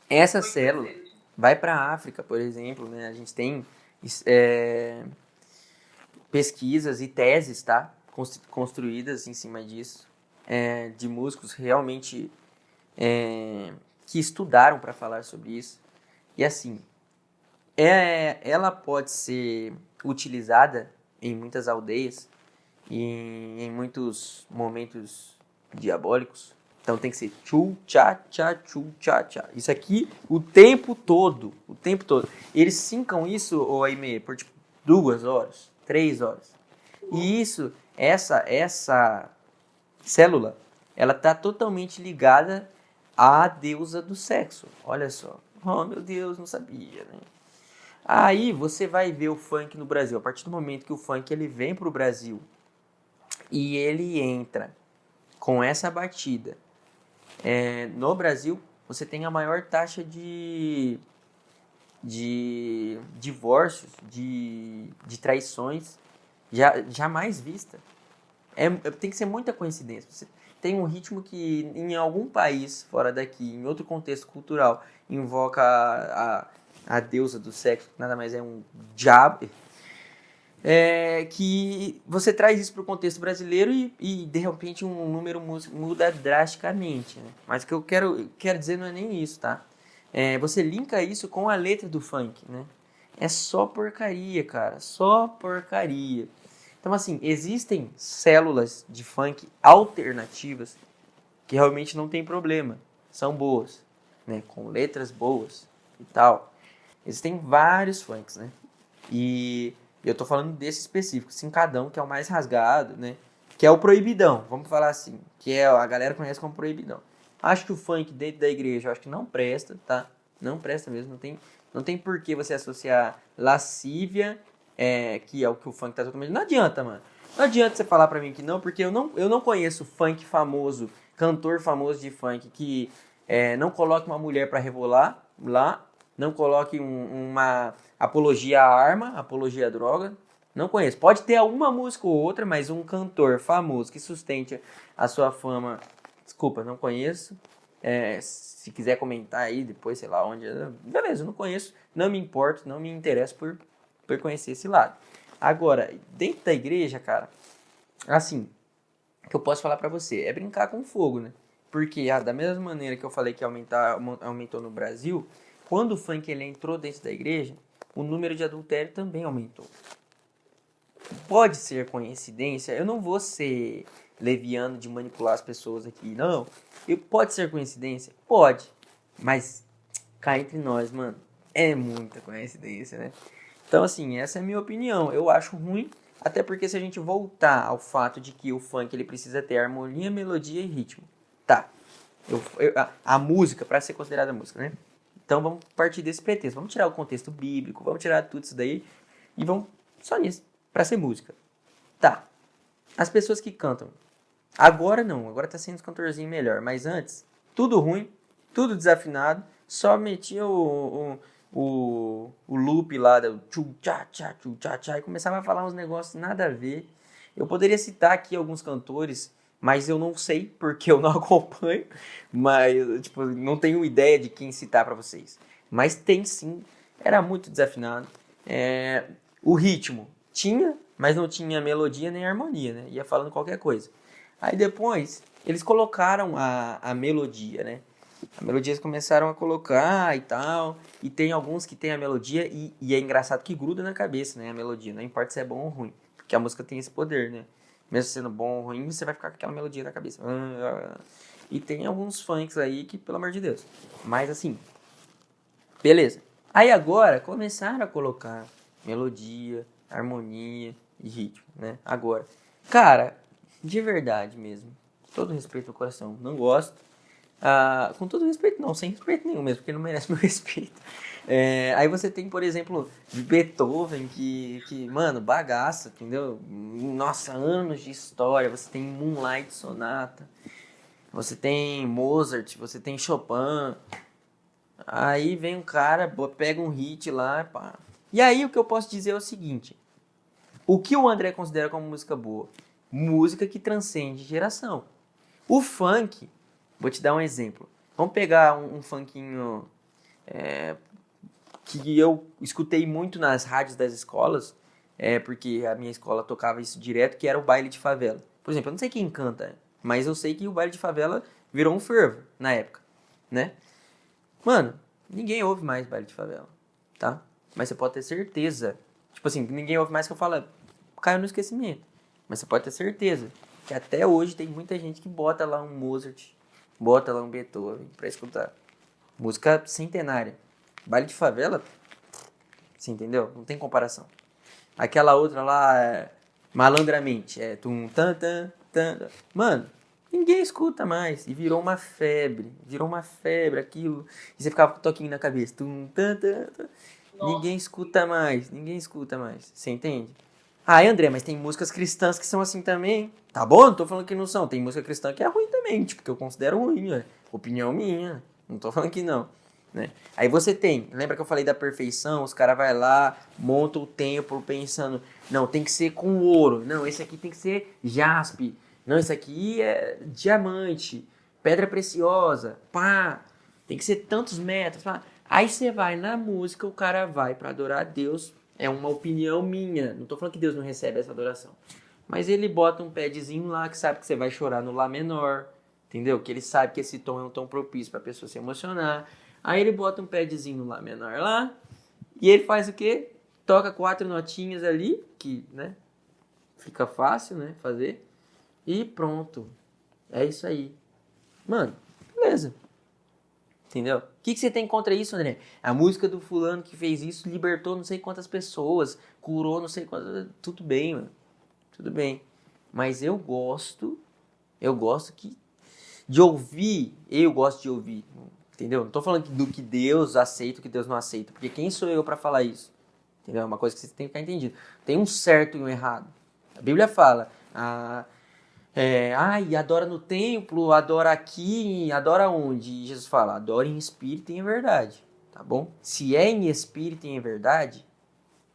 Speaker 2: essa célula vai para a África, por exemplo, né? A gente tem pesquisas e teses, tá? Construídas em cima disso, de músicos realmente que estudaram para falar sobre isso. E assim, ela pode ser utilizada em muitas aldeias e em muitos momentos diabólicos. Então tem que ser tchu, tchá, tchá, tchu, tchá, tchá. Isso aqui o tempo todo. Eles cincam isso, Aimee, por tipo 2 horas, 3 horas. E essa célula, ela tá totalmente ligada à deusa do sexo. Olha só. Oh, meu Deus, não sabia, né? Aí você vai ver o funk no Brasil. A partir do momento que o funk ele vem pro Brasil e ele entra com essa batida, no Brasil você tem a maior taxa de divórcios, de traições jamais vista. Tem que ser muita coincidência. Você tem um ritmo que em algum país fora daqui, em outro contexto cultural, invoca a deusa do sexo, que nada mais é um diabo, que você traz isso para o contexto brasileiro e de repente um número muda drasticamente. Né? Mas o que eu quero dizer não é nem isso, tá? Você linka isso com a letra do funk, né? É só porcaria, cara, só porcaria. Então, assim, existem células de funk alternativas que realmente não tem problema, são boas, né? Com letras boas e tal. Existem vários funks, né? E eu tô falando desse específico, Cincadão, que é o mais rasgado, né? Que é o proibidão, vamos falar assim. Que a galera conhece como proibidão. Acho que o funk dentro da igreja, eu acho que não presta, tá? Não presta mesmo, não tem por que você associar lascívia, que é o que o funk tá totalmente... Não adianta, mano. Não adianta você falar pra mim que não, porque eu não conheço funk famoso, cantor famoso de funk, que não coloque uma mulher pra rebolar lá, não coloque uma apologia à arma, apologia à droga. Não conheço. Pode ter alguma música ou outra, mas um cantor famoso que sustente a sua fama. Desculpa, não conheço. Se quiser comentar aí depois, sei lá onde. Beleza, eu não conheço. Não me importo, não me interesso por conhecer esse lado. Agora, dentro da igreja, cara, assim, o que eu posso falar pra você é brincar com fogo, né? Porque da mesma maneira que eu falei que aumentou no Brasil, quando o funk ele entrou dentro da igreja, o número de adultério também aumentou. Pode ser coincidência, eu não vou ser leviano de manipular as pessoas aqui, não. Pode ser coincidência? Pode. Mas cá entre nós, mano, é muita coincidência, né? Então, assim, essa é a minha opinião. Eu acho ruim, até porque se a gente voltar ao fato de que o funk ele precisa ter harmonia, melodia e ritmo. Tá. A música, para ser considerada música, né? Então vamos partir desse pretexto. Vamos tirar o contexto bíblico, vamos tirar tudo isso daí e vamos só nisso, para ser música. Tá. As pessoas que cantam. Agora não, agora tá sendo os cantorzinhos melhor, mas antes, tudo ruim, tudo desafinado, só metia o loop lá do tchu-tchá-tchá, e começava a falar uns negócios nada a ver. Eu poderia citar aqui alguns cantores, mas eu não sei, porque eu não acompanho, mas, tipo, não tenho ideia de quem citar pra vocês. Mas tem sim, era muito desafinado. O ritmo tinha, mas não tinha melodia nem harmonia, né? Ia falando qualquer coisa. Aí depois, eles colocaram a melodia, né? A melodia eles começaram a colocar e tal. E tem alguns que tem a melodia e é engraçado que gruda na cabeça, né? A melodia, não importa se é bom ou ruim. Porque a música tem esse poder, né? Mesmo sendo bom ou ruim, você vai ficar com aquela melodia na cabeça. E tem alguns funks aí que, pelo amor de Deus. Mas assim, beleza. Aí agora começaram a colocar melodia, harmonia e ritmo, né? Agora, cara, de verdade mesmo, com todo respeito ao coração, não gosto. Com todo respeito, não, sem respeito nenhum mesmo, porque não merece meu respeito. Aí você tem, por exemplo, Beethoven, mano, bagaça, entendeu? Nossa, anos de história. Você tem Moonlight Sonata, você tem Mozart, você tem Chopin. Aí vem um cara, pega um hit lá, pá. E aí o que eu posso dizer é o seguinte: o que o André considera como música boa? Música que transcende geração. O funk, vou te dar um exemplo. Vamos pegar um funkinho que eu escutei muito nas rádios das escolas, porque a minha escola tocava isso direto, que era o baile de favela. Por exemplo, eu não sei quem canta, mas eu sei que o baile de favela virou um fervo na época, né? Mano, ninguém ouve mais baile de favela, tá? Mas você pode ter certeza, tipo assim, ninguém ouve mais que eu falo, caiu no esquecimento. Mas você pode ter certeza que até hoje tem muita gente que bota lá um Mozart, bota lá um Beethoven pra escutar. Música centenária. Baile de favela, você entendeu? Não tem comparação. Aquela outra lá, Malandramente. Tum, tan, tan, tan. Mano, ninguém escuta mais. E virou uma febre. Virou uma febre aquilo. E você ficava com o toquinho na cabeça. Tum, tan, tan, tan. Ninguém escuta mais. Ninguém escuta mais. Você entende? Ah, André, mas tem músicas cristãs que são assim também. Tá bom? Não tô falando que não são. Tem música cristã que é ruim também. Tipo, que eu considero ruim, né? Opinião minha. Não tô falando que não. Né? Aí você tem, lembra que eu falei da perfeição? Os caras vai lá, montam o templo pensando, não, tem que ser com ouro, não, esse aqui tem que ser jaspe, não, esse aqui é diamante, pedra preciosa, pá, tem que ser tantos metros, pá. Aí você vai na música, o cara vai pra adorar a Deus, é uma opinião minha, não tô falando que Deus não recebe essa adoração, mas ele bota um padzinho lá que sabe que você vai chorar no Lá menor, entendeu? Que ele sabe que esse tom é um tom propício pra pessoa se emocionar. Aí ele bota um padzinho no Lá menor lá. E ele faz o quê? Toca 4 notinhas ali, que, né? Fica fácil, né? Fazer. E pronto. É isso aí. Mano, beleza. Entendeu? O que você tem contra isso, André? A música do fulano que fez isso libertou não sei quantas pessoas, curou não sei quantas. Tudo bem, mano. Tudo bem. Mas eu gosto de ouvir. Eu gosto de ouvir. Entendeu? Não tô falando do que Deus aceita, o que Deus não aceita. Porque quem sou eu pra falar isso? Entendeu? É uma coisa que você tem que ficar entendido. Tem um certo e um errado. A Bíblia fala, adora no templo, adora aqui, adora onde? E Jesus fala, adora em espírito e em verdade. Tá bom? Se é em espírito e em verdade,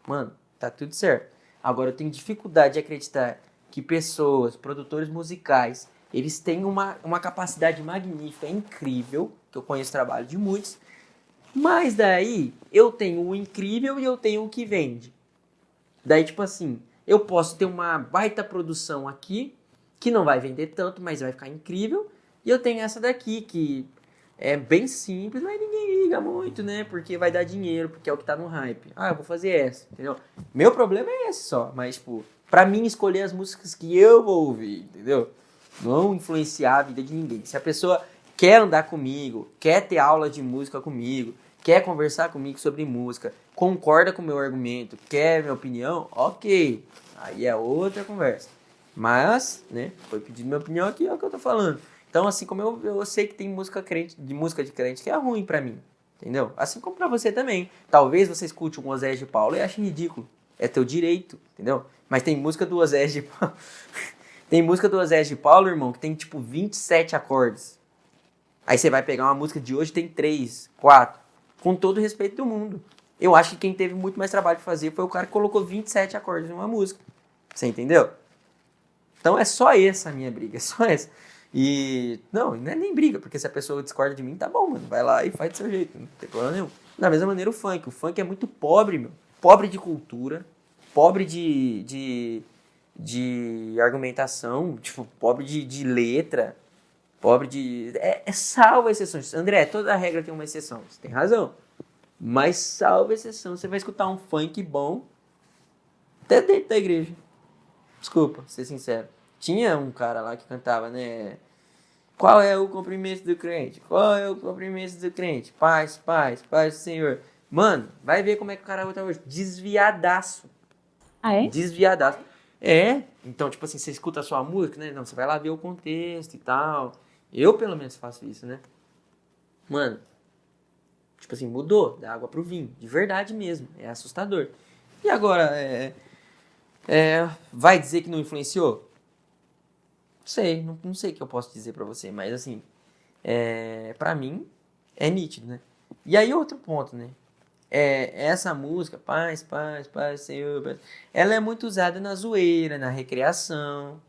Speaker 2: mano, tá tudo certo. Agora eu tenho dificuldade de acreditar que pessoas, produtores musicais, eles têm uma capacidade magnífica, incrível, que eu conheço o trabalho de muitos, mas daí eu tenho o incrível e eu tenho o que vende. Daí, tipo assim, eu posso ter uma baita produção aqui, que não vai vender tanto, mas vai ficar incrível, e eu tenho essa daqui, que é bem simples, mas ninguém liga muito, né? Porque vai dar dinheiro, porque é o que tá no hype. Ah, eu vou fazer essa, entendeu? Meu problema é esse só, mas, tipo, pra mim escolher as músicas que eu vou ouvir, entendeu? Não influenciar a vida de ninguém. Se a pessoa quer andar comigo, quer ter aula de música comigo, quer conversar comigo sobre música, concorda com o meu argumento, quer minha opinião, ok. Aí é outra conversa. Mas, né, foi pedindo minha opinião aqui, é o que eu tô falando. Então, assim como eu sei que tem música de crente que é ruim pra mim, entendeu? Assim como pra você também. Talvez você escute um Osés de Paulo e ache ridículo. É teu direito, entendeu? Mas tem música do Osés de Paulo... tem música do Osés de Paulo, irmão, que tem tipo 27 acordes. Aí você vai pegar uma música de hoje, tem 3, 4. Com todo o respeito do mundo. Eu acho que quem teve muito mais trabalho de fazer foi o cara que colocou 27 acordes em uma música. Você entendeu? Então é só essa a minha briga, é só essa. E não é nem briga, porque se a pessoa discorda de mim, tá bom, mano. Vai lá e faz do seu jeito, não tem problema nenhum. Da mesma maneira o funk. O funk é muito pobre, meu. Pobre de cultura, pobre de argumentação, tipo, pobre de letra, pobre de... salvo exceções. André, toda regra tem uma exceção. Você tem razão. Mas salvo exceção. Você vai escutar um funk bom até dentro da igreja. Desculpa, ser sincero. Tinha um cara lá que cantava, né? Qual é o cumprimento do crente? Qual é o cumprimento do crente? Paz, paz, paz do Senhor. Mano, vai ver como é que o cara tá hoje. Desviadaço.
Speaker 1: Ah, é?
Speaker 2: Desviadaço. É. Então, tipo assim, você escuta a sua música, né? Não, você vai lá ver o contexto e tal. Eu, pelo menos, faço isso, né? Mano, tipo assim, mudou da água pro vinho. De verdade mesmo. É assustador. E agora, vai dizer que não influenciou? Sei, não sei o que eu posso dizer pra você, mas assim, pra mim, é nítido, né? E aí outro ponto, né? Essa música, paz, paz, paz, Senhor, paz, ela é muito usada na zoeira, na recreação,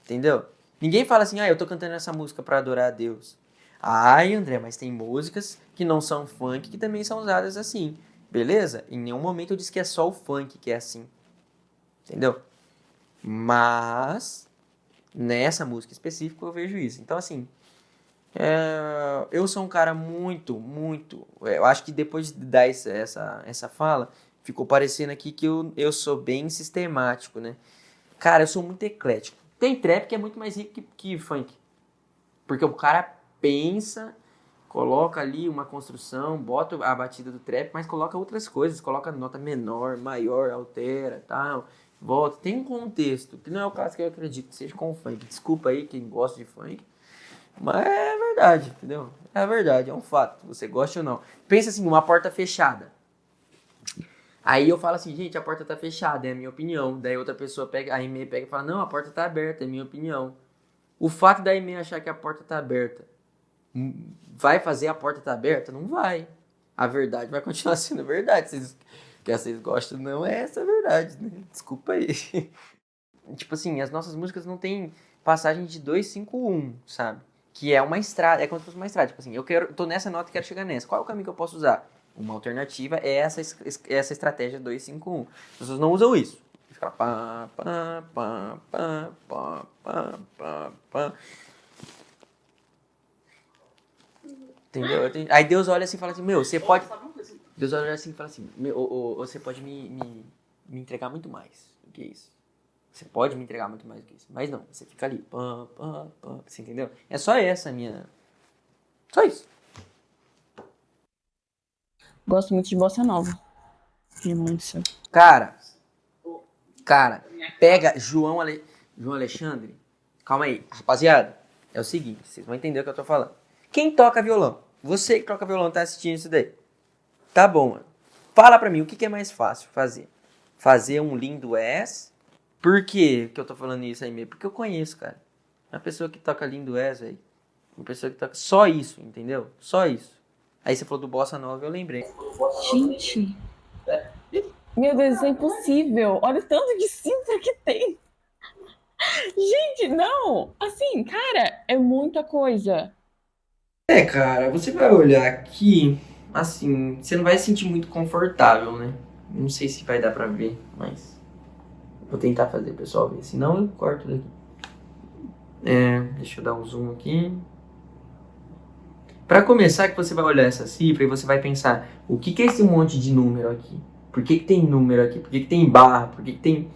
Speaker 2: entendeu? Ninguém fala assim, eu tô cantando essa música pra adorar a Deus. Ai, André, mas tem músicas que não são funk que também são usadas assim, beleza? Em nenhum momento eu disse que é só o funk que é assim, entendeu? Mas nessa música específica eu vejo isso. Então, assim, eu sou um cara muito... Eu acho que depois de dar essa fala, ficou parecendo aqui que eu sou bem sistemático, né? Cara, eu sou muito eclético. Tem trap que é muito mais rico que funk. Porque o cara pensa, coloca ali uma construção, bota a batida do trap, mas coloca outras coisas. Coloca nota menor, maior, altera, tal. volta, tem um contexto, que não é o caso que eu acredito que seja com o funk. Desculpa aí quem gosta de funk, mas é verdade, entendeu? É verdade, é um fato, você gosta ou não. Pensa assim, uma porta fechada. Aí eu falo assim, gente, a porta tá fechada, é a minha opinião. Daí outra pessoa pega, a Aimee pega e fala, não, a porta tá aberta, é a minha opinião. O fato da Aimee achar que a porta tá aberta vai fazer a porta tá aberta? Não vai. A verdade vai continuar sendo verdade. Que vocês gostam não é essa a verdade, né? Desculpa aí. Tipo assim, as nossas músicas não tem passagem de 2-5-1, sabe? Que é uma estrada, é como se fosse uma estrada. Tipo assim, tô nessa nota e quero chegar nessa. Qual é o caminho que eu posso usar? Uma alternativa é essa estratégia 2-5-1. As pessoas não usam isso. Fica lá, pá, pá, pá, pá, pá, pá, pá, pá. Entendeu? Aí Deus olha assim e fala assim, meu, você pode... Deus olha assim e fala assim, meu, você pode me entregar muito mais do que isso. Você pode me entregar muito mais do que isso. Mas não, você fica ali, pá, pá, pá, você entendeu? É só essa a minha... Só isso.
Speaker 1: Gosto muito de bossa nova. É muito isso.
Speaker 2: Cara, pega João Alexandre. Calma aí, rapaziada. É o seguinte, vocês vão entender o que eu tô falando. Quem toca violão? Você que toca violão tá assistindo isso daí. Tá bom, mano. Fala pra mim, o que é mais fácil fazer? Fazer um lindo S? Por que eu tô falando isso aí mesmo? Porque eu conheço, cara. Uma pessoa que toca lindo S, velho. Uma pessoa que toca só isso, entendeu? Só isso. Aí você falou do Bossa Nova, eu lembrei.
Speaker 1: Gente. Meu Deus, isso é impossível. Olha o tanto de cifra que tem. Gente, não. Assim, cara, é muita coisa.
Speaker 2: É, cara, você vai olhar aqui, assim, você não vai se sentir muito confortável, né? Não sei se vai dar pra ver, mas vou tentar fazer o pessoal ver. Senão eu corto daqui. Deixa eu dar um zoom aqui. Pra começar, que você vai olhar essa cifra e você vai pensar, o que é esse monte de número aqui? Por que tem número aqui? Por que tem barra? Por que tem...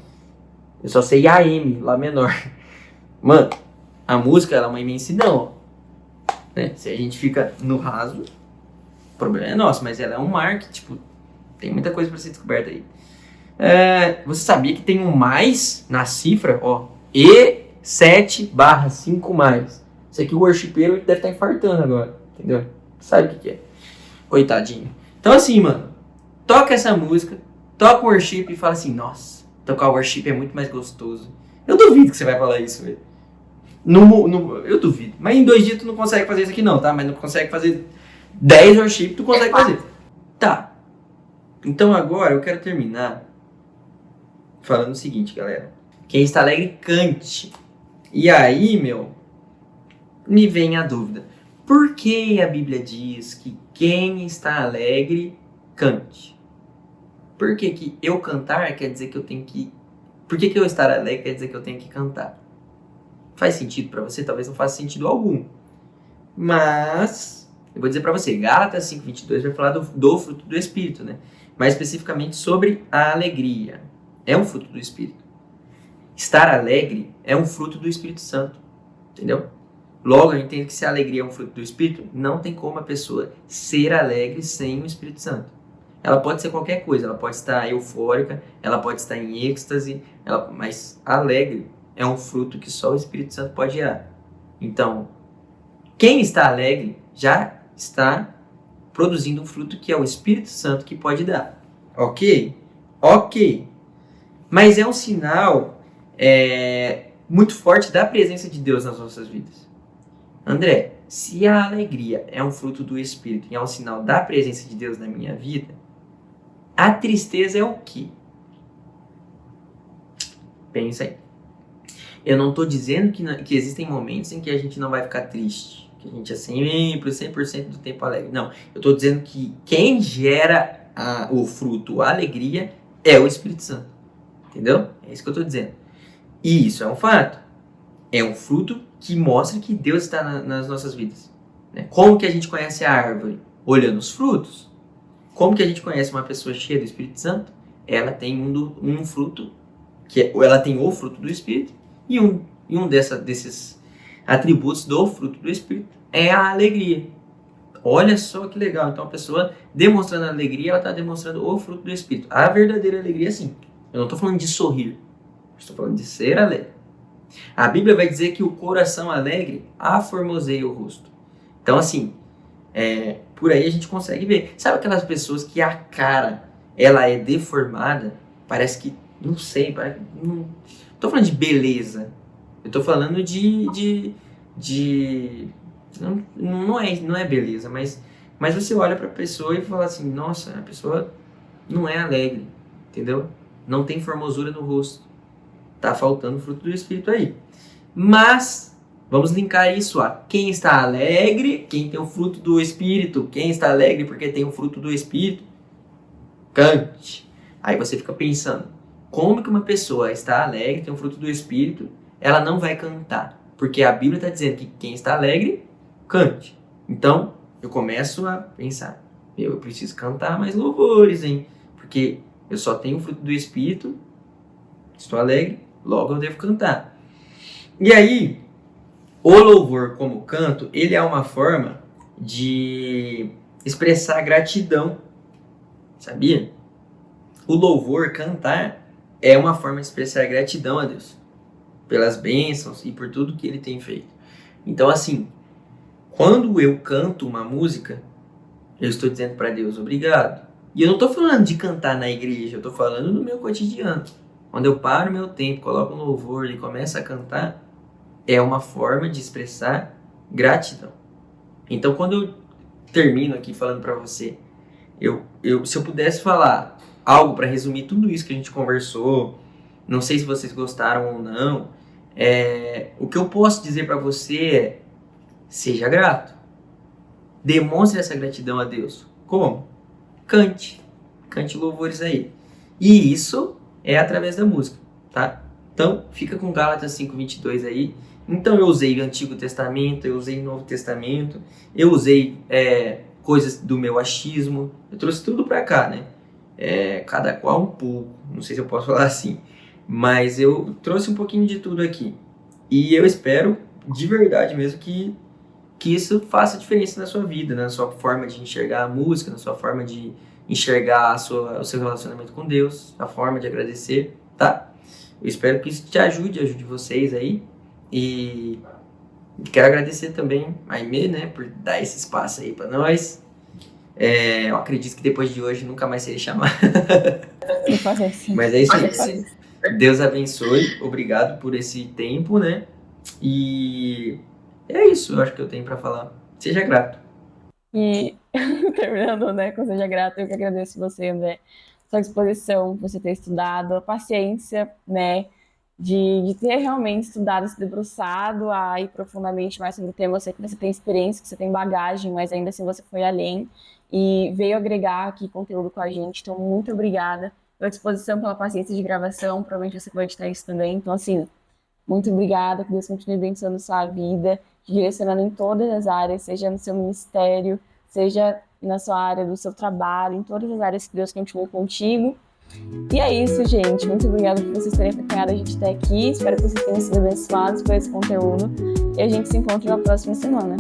Speaker 2: Eu só sei AM, Lá menor. Mano, a música ela é uma imensidão, ó. Né? Se a gente fica no raso, o problema é nosso, mas ela é um mar que, tipo, tem muita coisa pra ser descoberta aí. Você sabia que tem um mais na cifra, ó, E7 barra 5 mais. Isso aqui o worshipeiro deve estar infartando agora, entendeu? Sabe o que é? Coitadinho. Então assim, mano, toca essa música, toca o worship e fala assim, nossa, tocar o worship é muito mais gostoso. Eu duvido que você vai falar isso, velho. Eu duvido. Mas em 2 dias tu não consegue fazer isso aqui não, tá? Mas não consegue fazer 10 worship, tu consegue fazer. Tá. Então agora eu quero terminar falando o seguinte, galera. Quem está alegre, cante. E aí, meu, me vem a dúvida. Por que a Bíblia diz que quem está alegre, cante? Por que que eu cantar quer dizer que eu tenho que... Por que que eu estar alegre quer dizer que eu tenho que cantar? Faz sentido pra você? Talvez não faça sentido algum. Mas, eu vou dizer pra você, Gálatas 5:22 vai falar do fruto do Espírito, né? Mais especificamente sobre a alegria. É um fruto do Espírito. Estar alegre é um fruto do Espírito Santo. Entendeu? Logo, eu entendo que se a alegria é um fruto do Espírito, não tem como a pessoa ser alegre sem o Espírito Santo. Ela pode ser qualquer coisa, ela pode estar eufórica, ela pode estar em êxtase, mas alegre é um fruto que só o Espírito Santo pode gerar. Então, quem está alegre já está produzindo um fruto que é o Espírito Santo que pode dar. Ok? Ok. Mas é um sinal muito forte da presença de Deus nas nossas vidas. André, se a alegria é um fruto do Espírito e é um sinal da presença de Deus na minha vida, a tristeza é o quê? Pensa aí. Eu não estou dizendo que existem momentos em que a gente não vai ficar triste, que a gente é sempre 100% do tempo alegre. Não, eu estou dizendo que quem gera o fruto, a alegria, é o Espírito Santo. Entendeu? É isso que eu estou dizendo. E isso é um fato. É um fruto que mostra que Deus está nas nossas vidas. Né? Como que a gente conhece a árvore? Olhando os frutos. Como que a gente conhece uma pessoa cheia do Espírito Santo? Ela tem um fruto, ela tem o fruto do Espírito, e um desses atributos do fruto do Espírito é a alegria. Olha só que legal. Então a pessoa demonstrando alegria, ela está demonstrando o fruto do Espírito. A verdadeira alegria, sim. Eu não estou falando de sorrir. Estou falando de ser alegre. A Bíblia vai dizer que o coração alegre aformoseia o rosto. Então, assim, por aí a gente consegue ver. Sabe aquelas pessoas que a cara, ela é deformada? Parece que, não sei, não tô falando de beleza. Eu tô falando não é beleza, mas você olha pra pessoa e fala assim, nossa, a pessoa não é alegre, entendeu? Não tem formosura no rosto. Tá faltando o fruto do Espírito aí. Mas, vamos linkar isso a quem está alegre, quem tem o fruto do Espírito. Quem está alegre porque tem o fruto do Espírito, cante. Aí você fica pensando, como que uma pessoa está alegre, tem o fruto do Espírito, ela não vai cantar? Porque a Bíblia está dizendo que quem está alegre, cante. Então, eu começo a pensar, eu preciso cantar mais louvores, hein? Porque eu só tenho o fruto do Espírito, estou alegre, logo eu devo cantar. E aí, o louvor como canto, ele é uma forma de expressar gratidão, sabia? O louvor, cantar, é uma forma de expressar gratidão a Deus, pelas bênçãos e por tudo que Ele tem feito. Então, assim, quando eu canto uma música, eu estou dizendo para Deus, obrigado. E eu não estou falando de cantar na igreja, eu estou falando no meu cotidiano. Quando eu paro meu tempo, coloco um louvor e começo a cantar, é uma forma de expressar gratidão. Então, quando eu termino aqui falando para você, se eu pudesse falar algo para resumir tudo isso que a gente conversou, não sei se vocês gostaram ou não, o que eu posso dizer para você é, seja grato. Demonstre essa gratidão a Deus. Como? Cante louvores aí. E isso é através da música, tá? Então, fica com Gálatas 5:22 aí. Então, eu usei o Antigo Testamento, eu usei o Novo Testamento, eu usei coisas do meu achismo, eu trouxe tudo pra cá, né? Cada qual um pouco, não sei se eu posso falar assim, mas eu trouxe um pouquinho de tudo aqui. E eu espero, de verdade mesmo, que isso faça diferença na sua vida, na sua forma de enxergar a música, na sua forma de enxergar o seu relacionamento com Deus, a forma de agradecer, tá? Eu espero que isso te ajude vocês aí. E quero agradecer também a Aimee, né, por dar esse espaço aí pra nós. Eu acredito que depois de hoje nunca mais serei chamado. Mas é isso aí. Deus abençoe. Obrigado por esse tempo, né? E é isso, eu acho que eu tenho pra falar. Seja grato.
Speaker 1: E terminando, né, com Seja Grato, eu que agradeço você, André, sua disposição, você ter estudado, a paciência, né, de ter realmente estudado, se debruçado a ir profundamente mais sobre o tema. Eu sei que você tem experiência, que você tem bagagem, mas ainda assim você foi além e veio agregar aqui conteúdo com a gente. Então, muito obrigada pela disposição, pela paciência de gravação. Provavelmente você vai editar isso também. Então, assim, muito obrigada. Que Deus continue abençoando sua vida, te direcionando em todas as áreas, seja no seu ministério, seja na sua área do seu trabalho, em todas as áreas que Deus continue contigo. E é isso, gente. Muito obrigada por vocês terem acompanhado a gente até aqui. Espero que vocês tenham sido abençoados por esse conteúdo. E a gente se encontra na próxima semana.